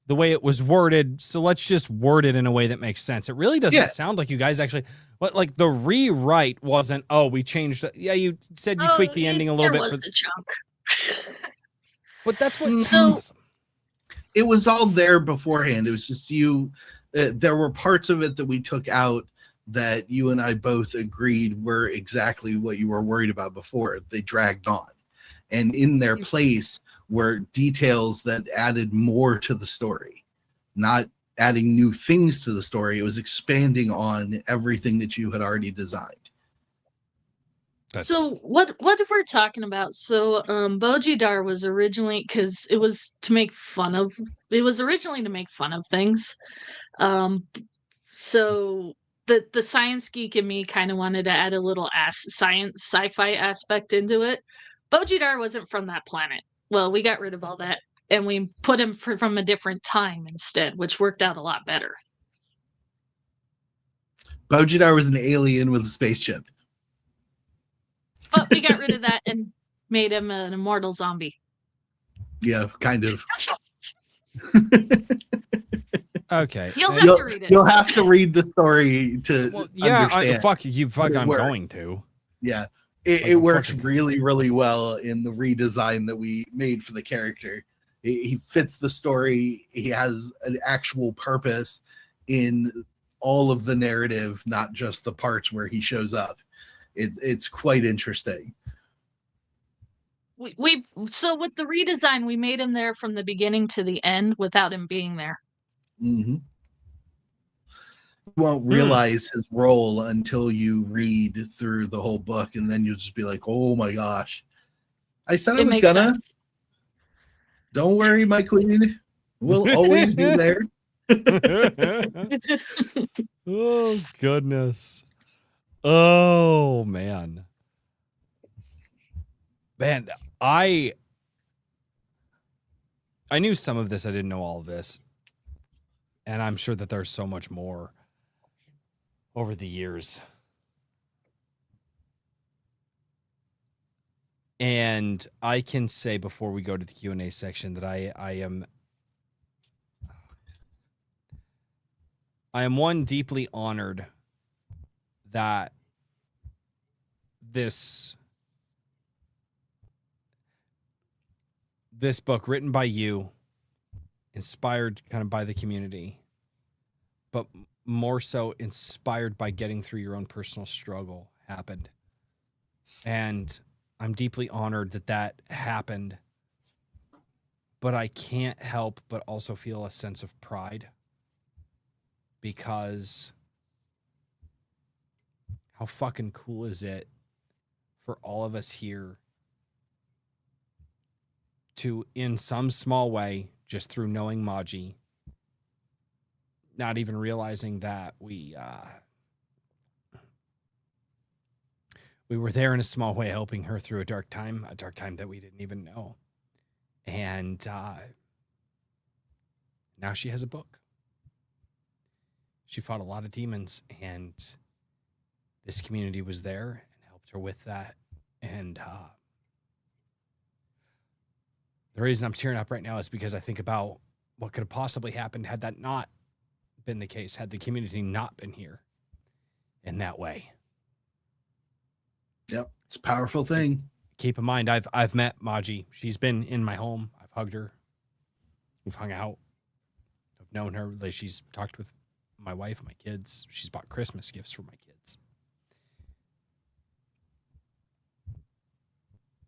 the way it was worded. So let's just word it in a way that makes sense. It really doesn't sound like you guys actually, but like the rewrite wasn't, oh, we changed. Yeah, you said you tweaked the ending a little bit. There was the chunk. But that's what, So- that's awesome. It was all there beforehand. It was just you. There were parts of it that we took out that you and I both agreed were exactly what you were worried about before. They dragged on. And in their place were details that added more to the story, not adding new things to the story. It was expanding on everything that you had already designed. So what we're talking about? So Bojidar was originally, because it was originally to make fun of things. So the science geek in me kind of wanted to add a little sci-fi aspect into it. Bojidar wasn't from that planet. Well, we got rid of all that and we put him from a different time instead, which worked out a lot better. Bojidar was an alien with a spaceship. But we got rid of that and made him an immortal zombie. Yeah, kind of. Okay. You'll have to read it. You'll have to read the story to understand. Fuck you. Fuck, I'm works. going to. Yeah. It works really, really well in the redesign that we made for the character. He fits the story. He has an actual purpose in all of the narrative, not just the parts where he shows up. It's quite interesting. So with the redesign, we made him there from the beginning to the end without him being there. Mm-hmm. You won't realize his role until you read through the whole book, and then you'll just be like, "Oh my gosh!" I said I was gonna. Sense. Don't worry, my queen. We'll always be there. Oh goodness. Oh man. I knew some of this. I didn't know all of this. And I'm sure that there's so much more over the years. And I can say before we go to the Q&A section that I am one, deeply honored that this book, written by you, inspired kind of by the community, but more so inspired by getting through your own personal struggle, happened. And I'm deeply honored that that happened, but I can't help but also feel a sense of pride, because how fucking cool is it for all of us here to, in some small way, just through knowing Maji, not even realizing that we were there in a small way, helping her through a dark time that we didn't even know. And now she has a book. She fought a lot of demons, and this community was there and helped her with that. And the reason I'm tearing up right now is because I think about what could have possibly happened had that not been the case, had the community not been here in that way. Yep, it's a powerful thing. Keep in mind, I've met Maji. She's been in my home. I've hugged her. We've hung out. I've known her. Like, she's talked with my wife, my kids. She's bought Christmas gifts for my kids.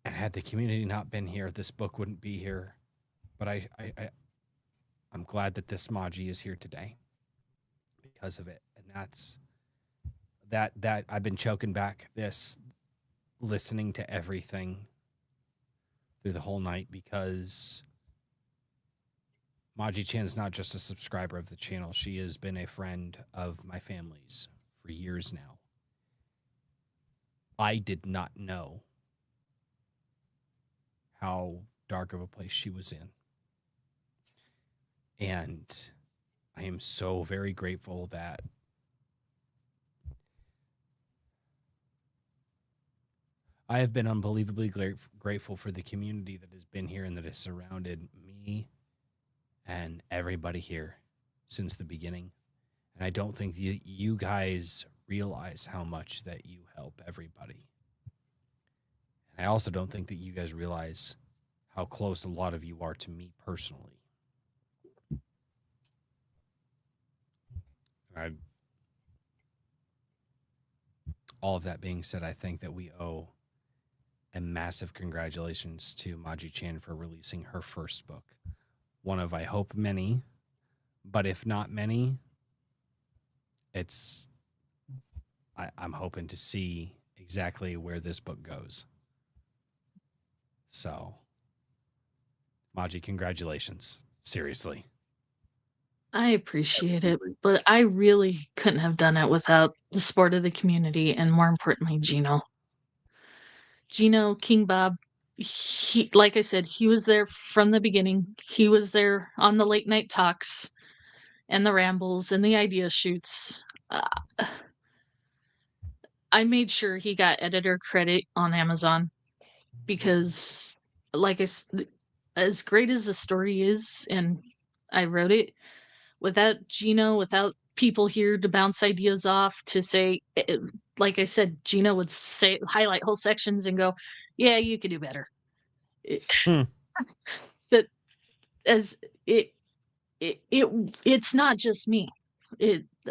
And had the community not been here, this book wouldn't be here. But I'm glad that this Maji is here today because of it. And that's that I've been choking back this, listening to everything through the whole night, because Maji Chan's not just a subscriber of the channel. She has been a friend of my family's for years now. I did not know how dark of a place she was in. And I am so very grateful that I have been unbelievably grateful for the community that has been here and that has surrounded me and everybody here since the beginning. And I don't think you guys realize how much that you help everybody. And I also don't think that you guys realize how close a lot of you are to me personally. All of that being said, I think that we owe a massive congratulations to Maji Chan for releasing her first book. One of, I hope, many, but if not many, I'm hoping to see exactly where this book goes. So, Maji, congratulations. Seriously. I appreciate it, but I really couldn't have done it without the support of the community and, more importantly, Gino. Gino, King Bob, he, like I said, he was there from the beginning. He was there on the late night talks and the rambles and the idea shoots. I made sure he got editor credit on Amazon because, as great as the story is, and I wrote it, without Gino, without people here to bounce ideas off, to say, like I said, Gino would say, highlight whole sections and go, yeah, you could do better. That as it's not just me.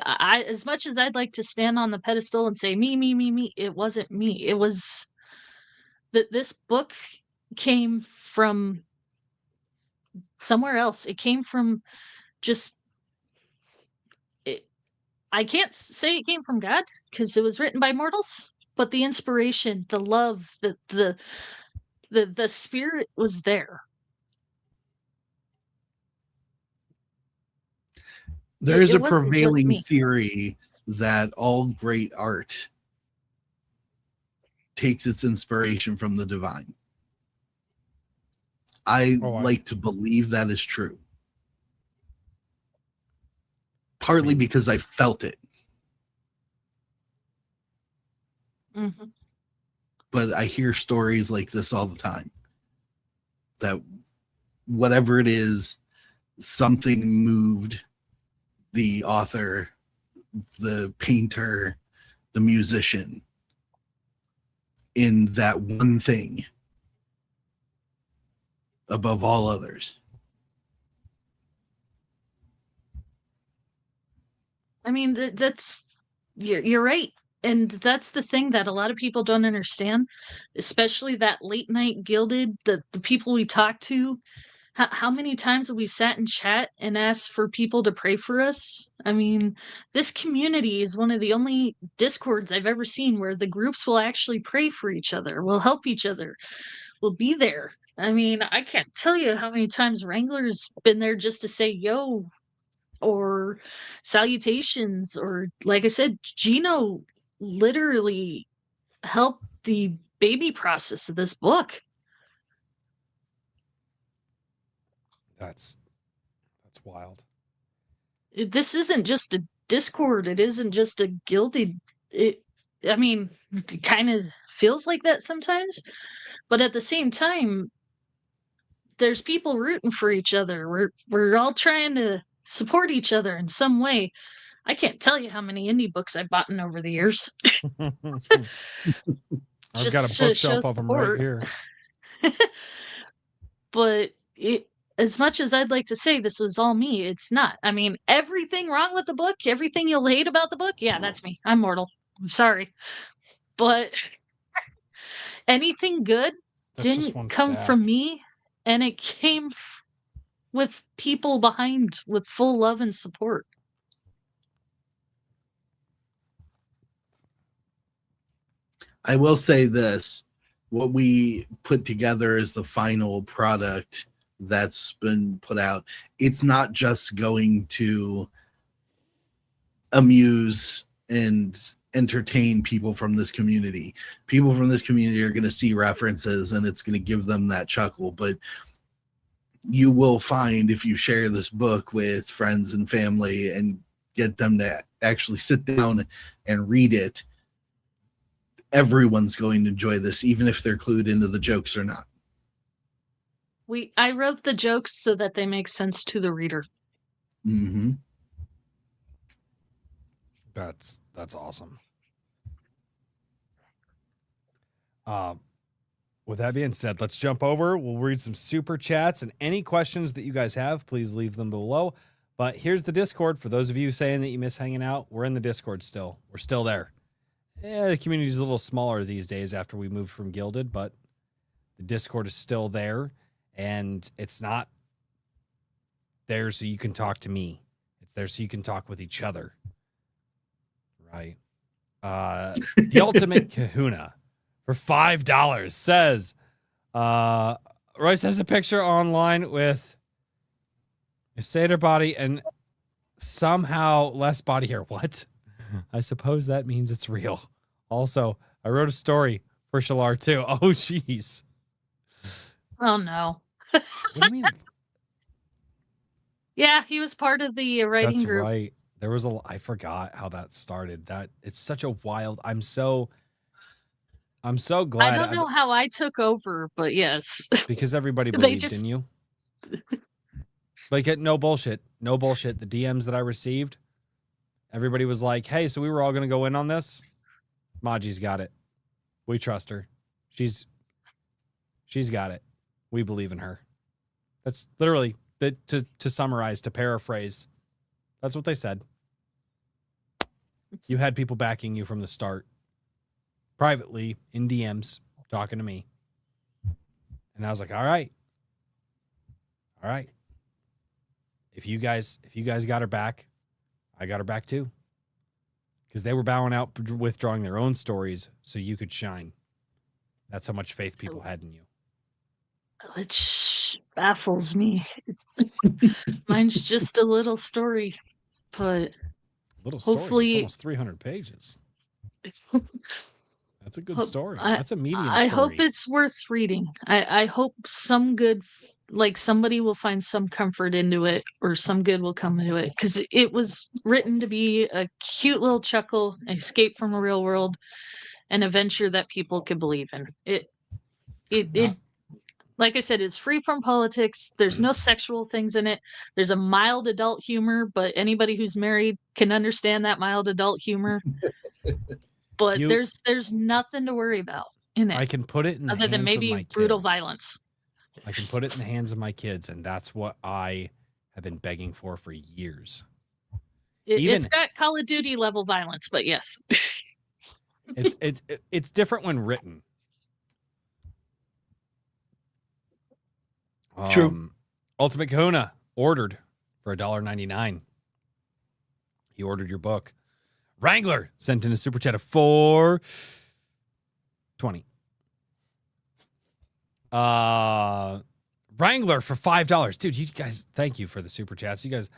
I, as much as I'd like to stand on the pedestal and say me, it wasn't me. It was that this book came from somewhere else. It came from just I can't say it came from God because it was written by mortals, but the inspiration, the love, the spirit was there. There is a prevailing theory that all great art takes its inspiration from the divine. I like to believe that is true. Partly because I felt it. Mm-hmm. But I hear stories like this all the time. That whatever it is, something moved the author, the painter, the musician in that one thing above all others. I mean, that's you're right. And that's the thing that a lot of people don't understand, especially that late night gilded, the people we talk to. How many times have we sat in chat and asked for people to pray for us? I mean, this community is one of the only Discords I've ever seen where the groups will actually pray for each other, will help each other, will be there. I mean, I can't tell you how many times Wrangler's been there just to say, yo, or salutations, or like I said, Gino literally helped the baby process of this book. That's wild. This isn't just a Discord. It isn't just a gilded. I mean, it kind of feels like that sometimes, but at the same time, there's people rooting for each other. We're all trying to support each other in some way. I can't tell you how many indie books I've bought in over the years. I've got a bookshelf of them right here. But as much as I'd like to say this was all me, it's not. I mean, everything wrong with the book, everything you'll hate about the book, yeah, that's me. I'm mortal. I'm sorry. But anything good didn't come from me, and it came with people behind with full love and support. I will say this. What we put together as the final product that's been put out, it's not just going to amuse and entertain people from this community. People from this community are going to see references and it's going to give them that chuckle. But you will find if you share this book with friends and family and get them to actually sit down and read it, everyone's going to enjoy this, even if they're clued into the jokes or not. I wrote the jokes so that they make sense to the reader. Mm-hmm. That's awesome. With that being said, let's jump over. We'll read some super chats, and any questions that you guys have, please leave them below. But here's the Discord. For those of you saying that you miss hanging out, we're in the Discord still. We're still there. The community's a little smaller these days after we moved from Gilded, but the Discord is still there, and it's not there so you can talk to me. It's there so you can talk with each other. Right. The Ultimate Kahuna for $5 says, Royce has a picture online with a satyr body and somehow less body hair. What? I suppose that means it's real. Also, I wrote a story for Shalar too. Oh, jeez. Oh, no. What do you mean? Yeah, he was part of the writing That's group. right. There was I forgot how that started. That it's such a wild. I'm so glad. I don't know how I took over, but yes. Because everybody They believed just- in you. Like, no bullshit. No bullshit. The DMs that I received, everybody was like, hey, so we were all going to go in on this. Maji's got it. We trust her. She's got it. We believe in her. That's literally, to summarize, to paraphrase, that's what they said. You had people backing you from the start. Privately, in DMs, talking to me. And I was like, all right. All right. If you guys got her back, I got her back too. Because they were bowing out, withdrawing their own stories so you could shine. That's how much faith people had in you. Which baffles me. Mine's just a little story, but Little story. hopefully- It's almost 300 pages. That's a good Hope- story. I- That's a medium I story. hope it's worth reading. I hope some good, like somebody will find some comfort into it or some good will come into it. Because it was written to be a cute little chuckle, escape from a real world, an adventure that people could believe in. It like I said, it's free from politics. There's no sexual things in it. There's a mild adult humor, but anybody who's married can understand that mild adult humor. But You- there's nothing to worry about in it. I can put it in the other than hands of maybe my brutal kids. violence. I can put it in the hands of my kids, and that's what I have been begging for years. Even- It's got Call of Duty level violence, but yes. It's different when written. True. Ultimate Kahuna ordered for $1.99. He ordered your book. Wrangler sent in a super chat of $4.20. Wrangler for $5. Dude, you guys, thank you for the super chats. You guys,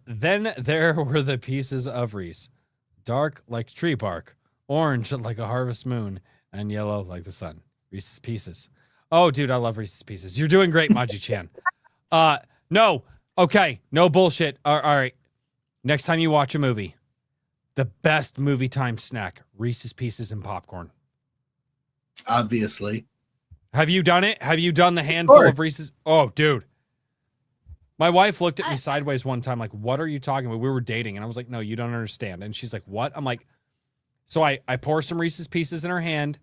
then there were the pieces of Reese. Dark like tree bark, orange like a harvest moon, and yellow like the sun. Reese's Pieces. Oh, dude, I love Reese's Pieces. You're doing great, Maji-chan. No. Okay, no bullshit. All right. Next time you watch a movie, the best movie time snack, Reese's Pieces and popcorn. Obviously. Have you done it? Have you done the handful of Reese's? Oh, dude. My wife looked at me sideways one time like, what are you talking about? We were dating, and I was like, no, you don't understand. And she's like, what? I'm like, so I pour some Reese's Pieces in her hand,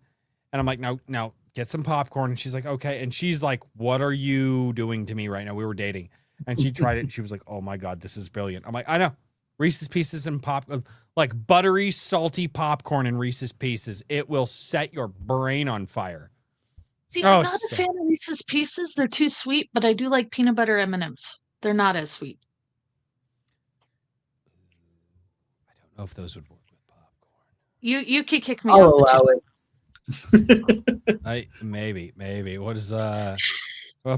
and I'm like, now get some popcorn. And she's like, okay. And she's like, what are you doing to me right now? We were dating. And she tried it, and she was like, oh my God, this is brilliant. I'm like, I know. Reese's Pieces and like buttery, salty popcorn and Reese's Pieces. It will set your brain on fire. See, Oh, I'm not it's a fan of Reese's Pieces. They're too sweet, but I do like peanut butter M&Ms. They're not as sweet. I don't know if those would work with popcorn. You could kick me I'll off the allow channel. it. Maybe. What is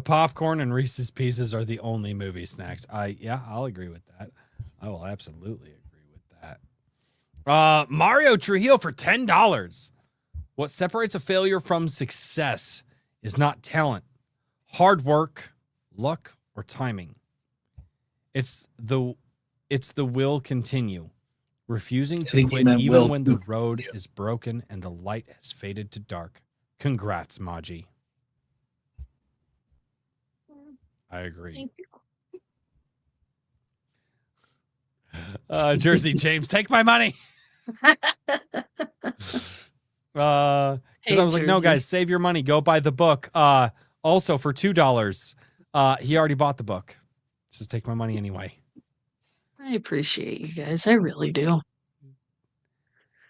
popcorn and Reese's Pieces are the only movie snacks. I'll agree with that. I will absolutely agree with that. Mario Trujillo for $10. What separates a failure from success is not talent, hard work, luck, or timing. It's the will continue, refusing I to think he quit meant even will when the to road continue. is broken and the light has faded to dark. Congrats, Maji. I agree. Thank you. Jersey James, take my money. Because I Hey, was like, no, Jersey. guys, save your money. Go buy the book. Also for $2. He already bought the book. Just take my money anyway. I appreciate you guys. I really do.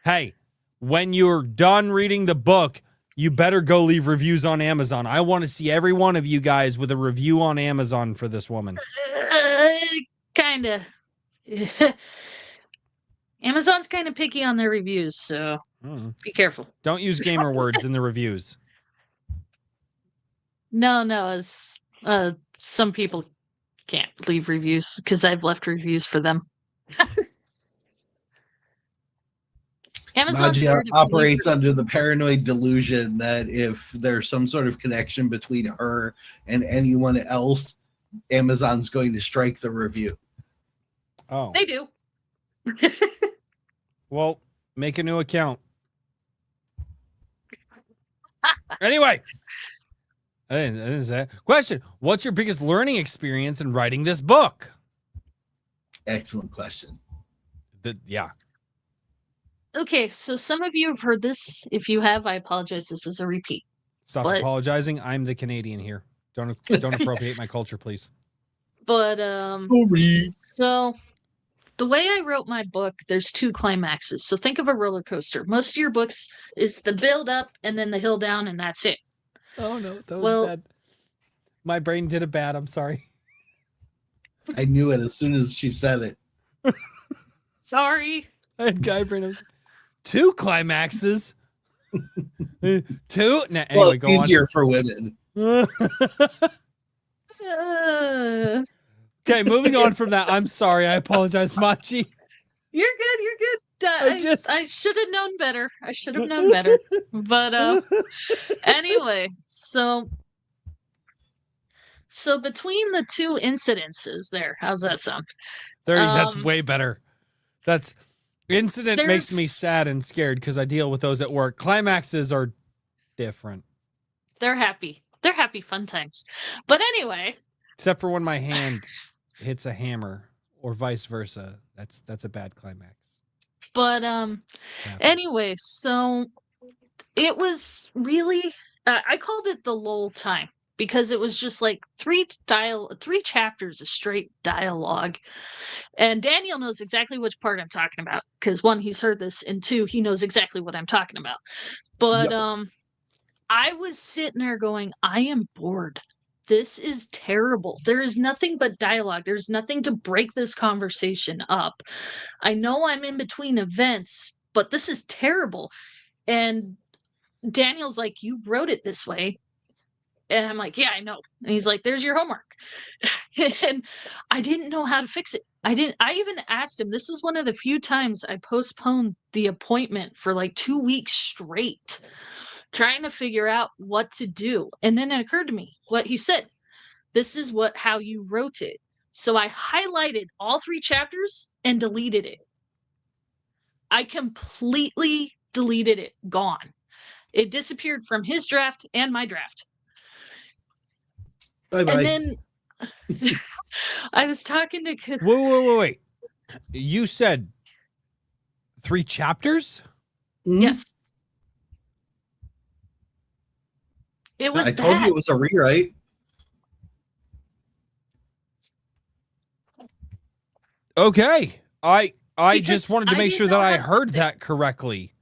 Hey, when you're done reading the book, you better go leave reviews on Amazon. I want to see every one of you guys with a review on Amazon for this woman. Kinda. Amazon's kind of picky on their reviews, so be careful. Don't use gamer words in the reviews. No, it's some people can't leave reviews because I've left reviews for them. Amazon's Maji weird if you operates leave- under the paranoid delusion that if there's some sort of connection between her and anyone else, Amazon's going to strike the review. Oh, They do. well, make a new account. Anyway, I didn't say it. Question: what's your biggest learning experience in writing this book? Excellent question. Yeah. Okay, so some of you have heard this. If you have, I apologize. This is a repeat. Stop But- apologizing. I'm the Canadian here. Don't appropriate my culture, please. But so the way I wrote my book, there's two climaxes. So think of a roller coaster. Most of your books is the build up and then the hill down, and that's it. Oh no, that was Well- bad. My brain did it bad. I'm sorry. I knew it as soon as she said it. Sorry. I had guy brain. I was two climaxes. Two. Nah, Well, anyway, it's go easier for women. on. Okay, moving on from that. I'm sorry. I apologize, Machi. You're good. You're good. I I should have known better. I should have known better. But anyway, so between the two incidences there, how's that sound? That's Um, way better. That's incident makes there's- me sad and scared because I deal with those at work. Climaxes are different, They're happy. They're happy fun times. But anyway, except for when my hand hits a hammer or vice versa. That's a bad climax. but Happen. anyway, so it was really I called it the lull time because it was just like three chapters of straight dialogue. And Daniel knows exactly which part I'm talking about because one, he's heard this, and two, he knows exactly what I'm talking about. But I was sitting there going, I am bored. This is terrible. There is nothing but dialogue. There's nothing to break this conversation up. I know I'm in between events, but this is terrible. And Daniel's like, you wrote it this way. And I'm like, yeah, I know. And he's like, there's your homework. And I didn't know how to fix it. I even asked him. This was one of the few times I postponed the appointment for like 2 weeks straight, trying to figure out what to do. And then it occurred to me what he said. This is how you wrote it. So I highlighted all 3 chapters and deleted it. I completely deleted it. Gone. It disappeared from his draft and my draft. Bye bye. And then I was talking to Wait. You said 3 chapters? yes. It was I told bad. you it was a rewrite. Okay. I just Because wanted to I make didn't sure know that I how to heard fix it. that correctly.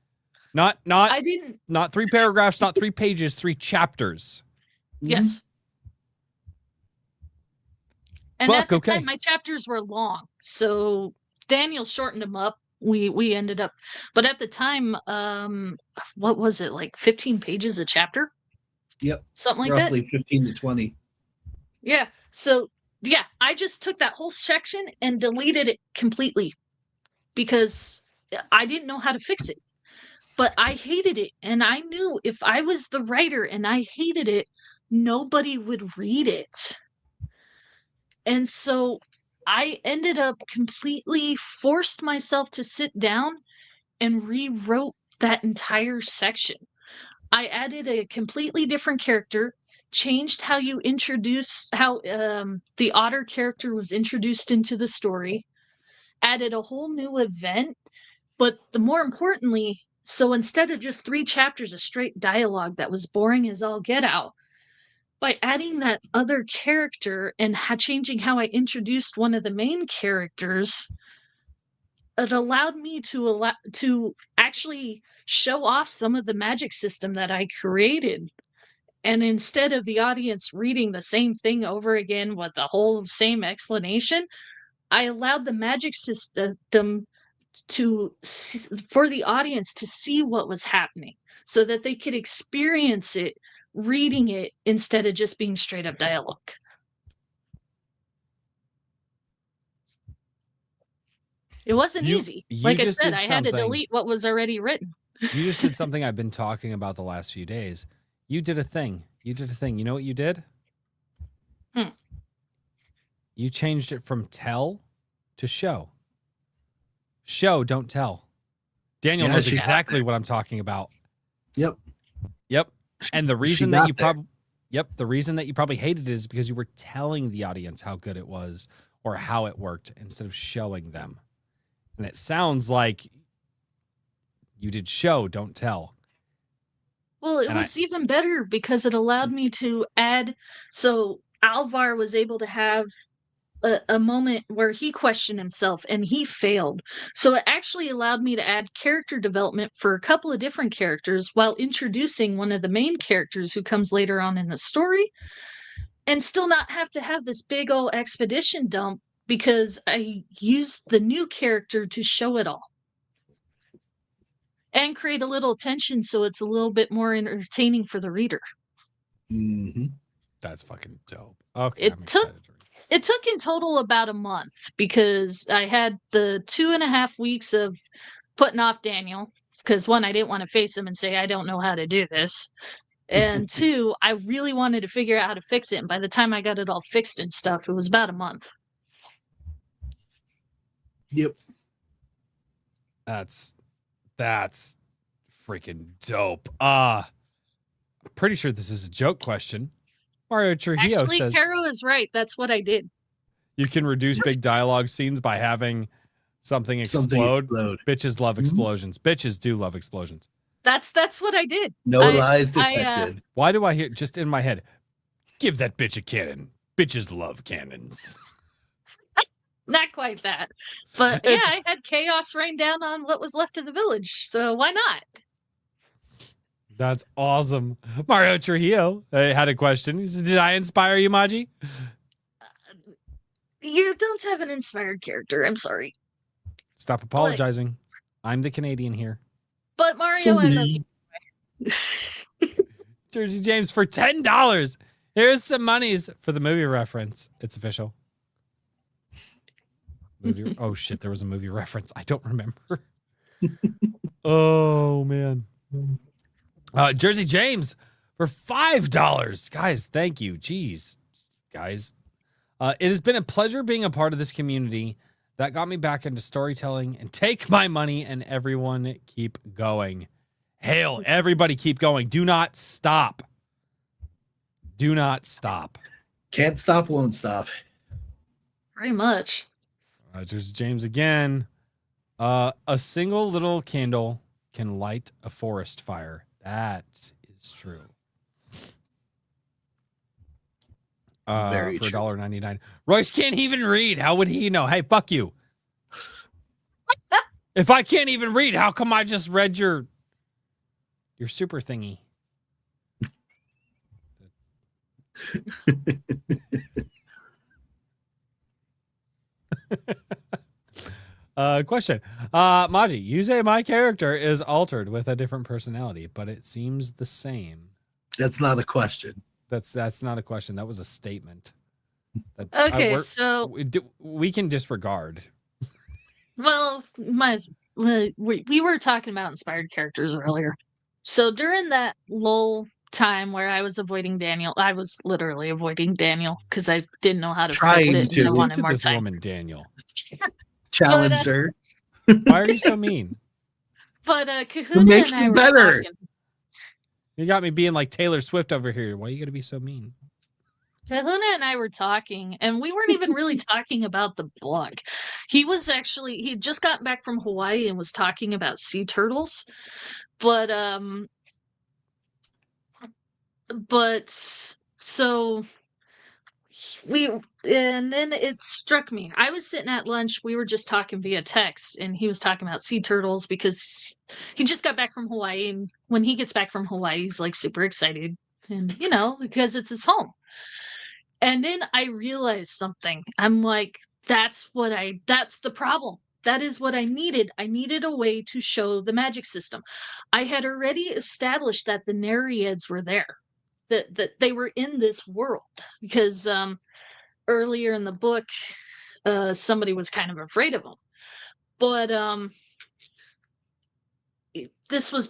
Not I didn't. not 3 paragraphs, not 3 pages, 3 chapters. Yes. And Fuck, at the okay. time, my chapters were long, so Daniel shortened them up. We ended up, but at the time, what was it, like 15 pages a chapter? Yep. Something like that. Roughly 15 to 20. Yeah. So yeah, I just took that whole section and deleted it completely because I didn't know how to fix it. But I hated it, and I knew if I was the writer and I hated it, nobody would read it. And so I ended up completely forced myself to sit down and rewrote that entire section. I added a completely different character, changed how you introduce how the otter character was introduced into the story, added a whole new event, but the more importantly, so instead of just 3 chapters of straight dialogue that was boring as all get out, by adding that other character and changing how I introduced one of the main characters, it allowed me to actually show off some of the magic system that I created. And instead of the audience reading the same thing over again with the whole same explanation, I allowed the magic system for the audience to see what was happening so that they could experience it reading it instead of just being straight up dialogue. It wasn't easy. Like I said, I had to delete what was already written. You just did something I've been talking about the last few days. You did a thing. You know what you did? You changed it from tell to show. Show, don't tell. Daniel knows exactly what I'm talking about. Yep. And the reason that you probably hated it is because you were telling the audience how good it was or how it worked instead of showing them. And it sounds like you did show, don't tell. Well, it was even better because it allowed me to add. So Alvar was able to have a moment where he questioned himself and he failed. So it actually allowed me to add character development for a couple of different characters while introducing one of the main characters who comes later on in the story, and still not have to have this big old expedition dump because I used the new character to show it all. And create a little tension so it's a little bit more entertaining for the reader. Mm-hmm. That's fucking dope. Okay, It took in total about a month because I had the 2.5 weeks of putting off Daniel because 1, I didn't want to face him and say, I don't know how to do this. And 2, I really wanted to figure out how to fix it. And by the time I got it all fixed and stuff, it was about a month. Yep. That's freaking dope. I'm pretty sure this is a joke question. Mario Trujillo says, Caro is right. That's what I did. You can reduce big dialogue scenes by having something explode. Bitches love explosions. Bitches do love explosions. That's what I did. No lies detected. Why do I hear just in my head? Give that bitch a cannon. Bitches love cannons. Not quite that. But yeah, I had chaos rain down on what was left of the village. So why not? That's awesome. Mario Trujillo had a question. He said, did I inspire you, Maji? You don't have an inspired character. I'm sorry. Stop apologizing. I'm the Canadian here. But Mario, I love you. Jersey James for $10. Here's some monies for the movie reference. It's official. Oh, shit. There was a movie reference. I don't remember. Oh, man. Jersey James for $5. Guys, thank you. Jeez, guys. It has been a pleasure being a part of this community that got me back into storytelling, and take my money and everyone keep going. Hail, everybody keep going. Do not stop. Do not stop. Can't stop, won't stop. Very much. Jersey James again. A single little candle can light a forest fire. That is true. Very for true. $1.99. Royce can't even read. How would he know? Hey, fuck you. If I can't even read, how come I just read your super thingy? Question. Maji, you say my character is altered with a different personality, but it seems the same. That's not a question. That's not a question. That was a statement. Okay, so we can disregard. Well, we were talking about inspired characters earlier. So during that lull time where I was avoiding Daniel. I was literally avoiding Daniel because I didn't know how to Trying fix What it did you and I do wanted to more this time. woman, Daniel? Challenge her. Why are you so mean? But Kahuna Make and I you were better. talking. You got me being like Taylor Swift over here. Why you gotta be so mean? Kahuna and I were talking, and we weren't even really talking about the book. He had just gotten back from Hawaii and was talking about sea turtles. But so and then it struck me. I was sitting at lunch, we were just talking via text, and he was talking about sea turtles because he just got back from Hawaii, and when he gets back from Hawaii, he's like super excited, and because it's his home. And then I realized something. I'm like, that's the problem. That is what I needed. I needed a way to show the magic system. I had already established that the Nereids were there, that they were in this world because earlier in the book, somebody was kind of afraid of them. But this was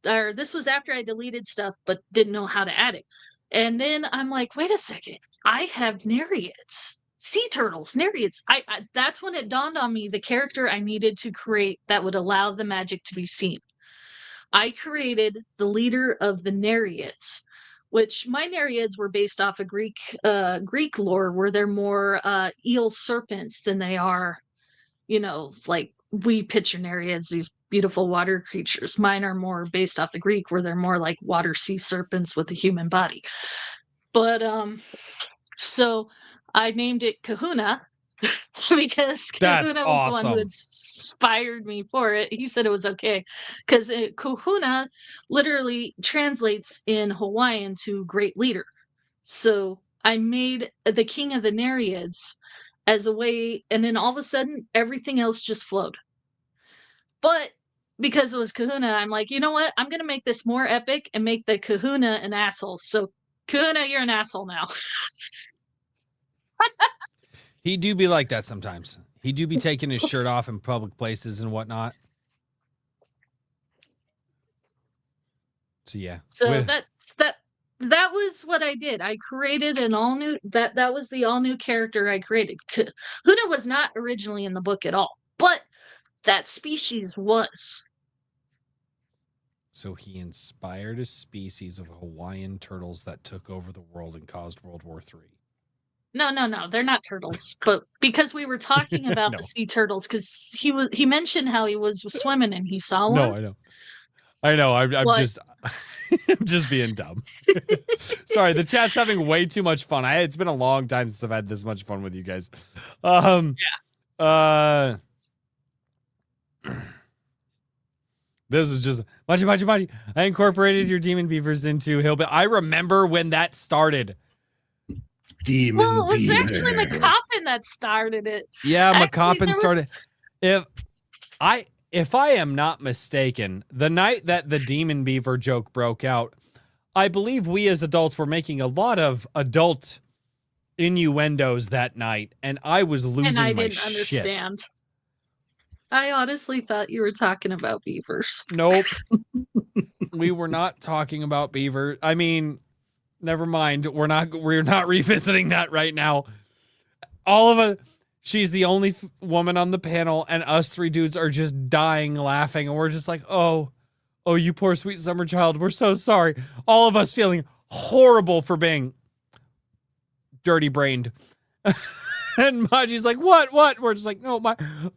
this was after I deleted stuff, but didn't know how to add it. And then I'm like, wait a second, I have Nereids, sea turtles, Nereids. I that's when it dawned on me the character I needed to create that would allow the magic to be seen. I created the leader of the Nereids, which my Nereids were based off of Greek lore, where they're more eel serpents than they are, like we picture Nereids, these beautiful water creatures. Mine are more based off the Greek, where they're more like water sea serpents with a human body. But so I named it Kahuna because That's Kahuna was the one who awesome. inspired me for it. He said it was okay because Kahuna literally translates in Hawaiian to great leader. So I made the king of the Nereids as a way, and then all of a sudden everything else just flowed. But because it was Kahuna, I'm like, you know what? I'm gonna make this more epic and make the Kahuna an asshole. So Kahuna, you're an asshole now. He do be like that sometimes. He do be taking his shirt off in public places and whatnot. So yeah. So Wait, that was what I did. I created an all new that was the all new character I created. Kahuna was not originally in the book at all, but that species was. so he inspired a species of Hawaiian turtles that took over the world and caused World War III. No, they're not turtles. But because we were talking about No. the sea turtles, because he mentioned how he was swimming and he saw one. No, I know. I'm just I'm just being dumb. Sorry, the chat's having way too much fun. It's been a long time since I've had this much fun with you guys. This is just Machi. I incorporated your demon beavers into Hillbilly. I remember when that started. Demon Well, it was beaver. actually McCoppin that started it. Yeah, Actually, McCoppin there was- started. If I am not mistaken, the night that the demon beaver joke broke out, I believe we as adults were making a lot of adult innuendos that night, and I was losing And I my didn't shit. understand. I honestly thought you were talking about beavers. Nope. We were not talking about beaver. I mean, never mind. We're not revisiting that right now. All of us, she's the only woman on the panel, and us three dudes are just dying laughing, and we're just like, oh, you poor sweet summer child. We're so sorry. All of us feeling horrible for being dirty brained. And Maji's like, what? We're just like, no,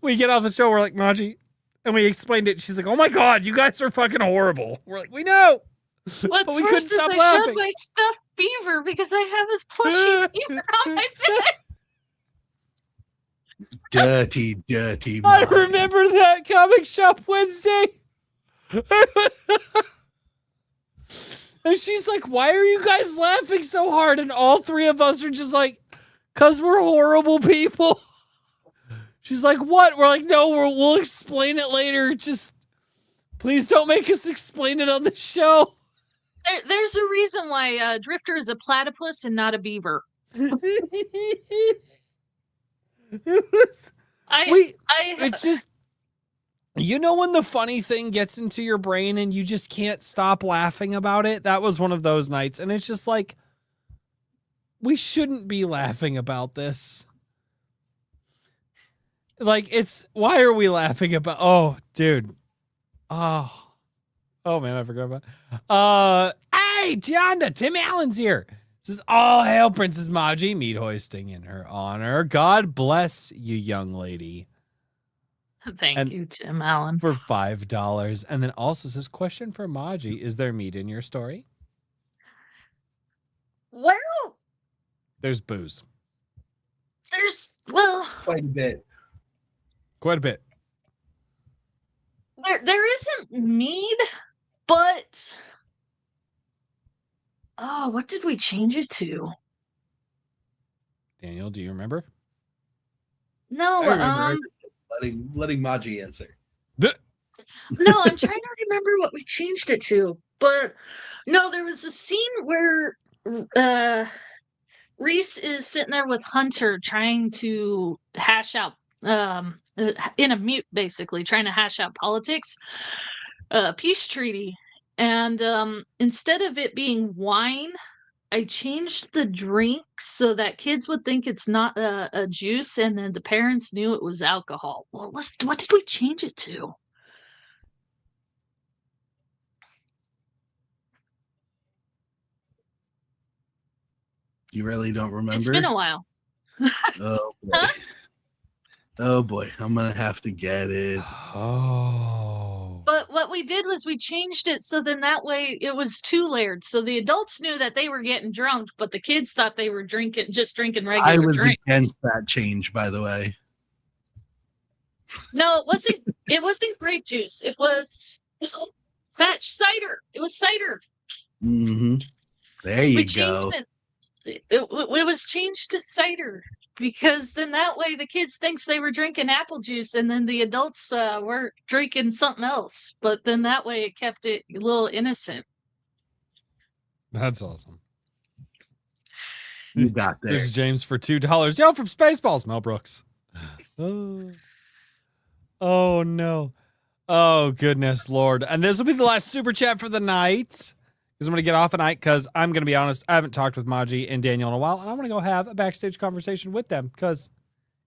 we get off the show. We're like, Maji, and we explained it. She's like, oh my God, you guys are fucking horrible. We're like, we know. What's But we worse couldn't is stop I laughing. showed my stuffed beaver because I have his plushy beaver on my bed. Dirty I Maji. remember that Comic Shop Wednesday. And she's like, why are you guys laughing so hard? And all three of us are just like, because we're horrible people. She's like, what? We're like, no, we'll explain it later. Just please don't make us explain it on the show. There's a reason why Drifter is a platypus and not a beaver. It was, I it's just, You know when the funny thing gets into your brain and you just can't stop laughing about it? That was one of those nights. And it's just like, we shouldn't be laughing about this. Like, why are we laughing about, oh, dude. Oh man, I forgot about, hey, Tianda, Tim Allen's here. This is all hail Princess Maji, meat hoisting in her honor. God bless you, young lady. Thank you, Tim Allen. For $5. And then also says, question for Maji, is there meat in your story? Well, There's booze. Quite a bit. Quite a bit. There isn't mead, but what did we change it to? Daniel, do you remember? No, I remember letting Maji answer. no, I'm trying to remember what we changed it to. But no, there was a scene where Reese is sitting there with Hunter trying to hash out in a mute, basically trying to hash out politics, peace treaty. And instead of it being wine, I changed the drink so that kids would think it's not a juice, and then the parents knew it was alcohol. What did we change it to? You really don't remember? It's been a while. Oh boy. Huh? Oh boy, I'm gonna have to get it. Oh. But what we did was we changed it so then that way it was two layered. So the adults knew that they were getting drunk, but the kids thought they were drinking regular I was drinks. against that change, by the way. No, it wasn't grape juice. It was fetch cider. It was cider. Mm-hmm. There you go. It was changed to cider because then that way the kids thinks they were drinking apple juice and then the adults were drinking something else. But then that way it kept it a little innocent. That's awesome. You got there. This is James for $2. Yo, from Spaceballs, Mel Brooks. Oh no. Oh goodness Lord. And this will be the last super chat for the night. Because I'm going to get off at night because I'm going to be honest, I haven't talked with Maji and Daniel in a while, and I want to go have a backstage conversation with them because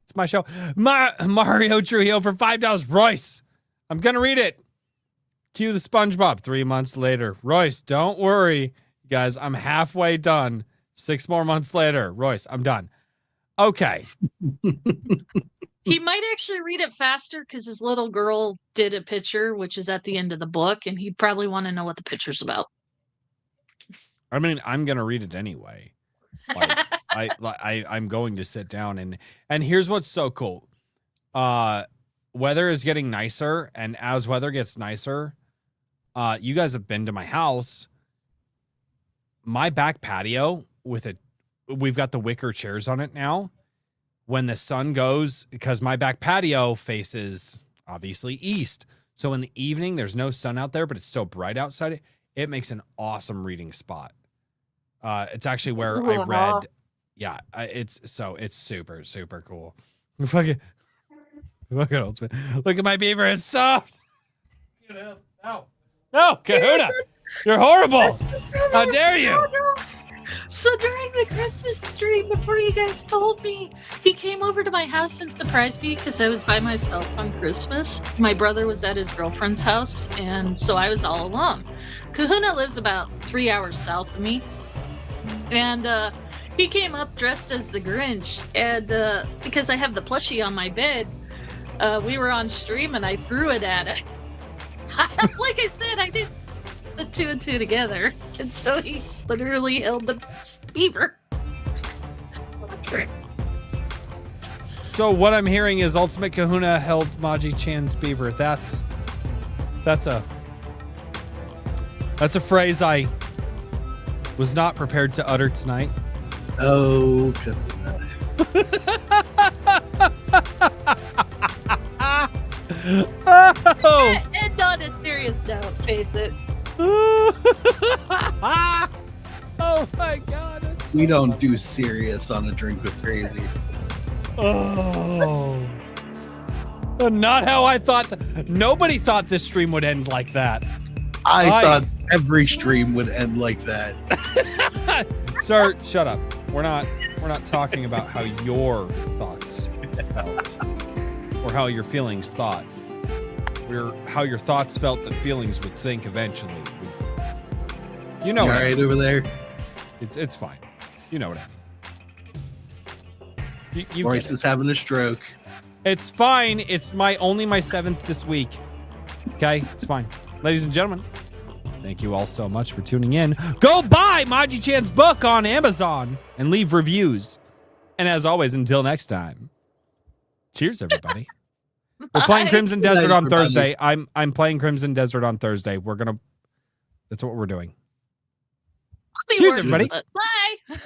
it's my show. Mario Trujillo for $5. Royce, I'm going to read it. Cue the SpongeBob 3 months later. Royce, don't worry. Guys, I'm halfway done. 6 more months later. Royce, I'm done. Okay. He might actually read it faster because his little girl did a picture, which is at the end of the book, and he'd probably want to know what the picture's about. I mean, I'm going to read it anyway. Like, I'm going to sit down and here's what's so cool. Weather is getting nicer, and as weather gets nicer, you guys have been to my house. My back patio we've got the wicker chairs on it now. When the sun goes, because my back patio faces obviously east. So in the evening, there's no sun out there, but it's still bright outside. It makes an awesome reading spot. It's actually where I read. Yeah, it's super, super cool. Fucking old Smith. Look at my beaver. It's soft. No, Kahuna. You're horrible. How dare you? No. So during the Christmas stream, before you guys told me, he came over to my house and surprised me because I was by myself on Christmas. My brother was at his girlfriend's house, and so I was all alone. Kahuna lives about 3 hours south of me, and he came up dressed as the Grinch, and because I have the plushie on my bed, we were on stream, and I threw it at it. Like I said, I did the 2 and 2 together, and so he literally held the beaver. So what I'm hearing is Ultimate Kahuna held Maji Chan's beaver. That's a phrase I was not prepared to utter tonight. Oh, Kahuna. Oh. And on a serious note, face it. Oh my God! It's We don't do serious on a drink with crazy. Oh. Not how I thought. Nobody thought this stream would end like that. I thought every stream would end like that. Sir, shut up. We're not talking about how your thoughts felt or how your feelings thought. We're how your thoughts felt that feelings would think eventually. You know You what all I right mean. over there? It's fine. You know what I mean. You Boris get it. is having a stroke. It's fine. It's only my 7th this week. Okay, it's fine. Ladies and gentlemen, thank you all so much for tuning in. Go buy Maji Chan's book on Amazon and leave reviews. And as always, until next time, cheers, everybody. We're playing Bye. Crimson Good night, Desert on everybody. Thursday. I'm playing Crimson Desert on Thursday. That's what we're doing. I'll be Cheers, working, everybody. but bye.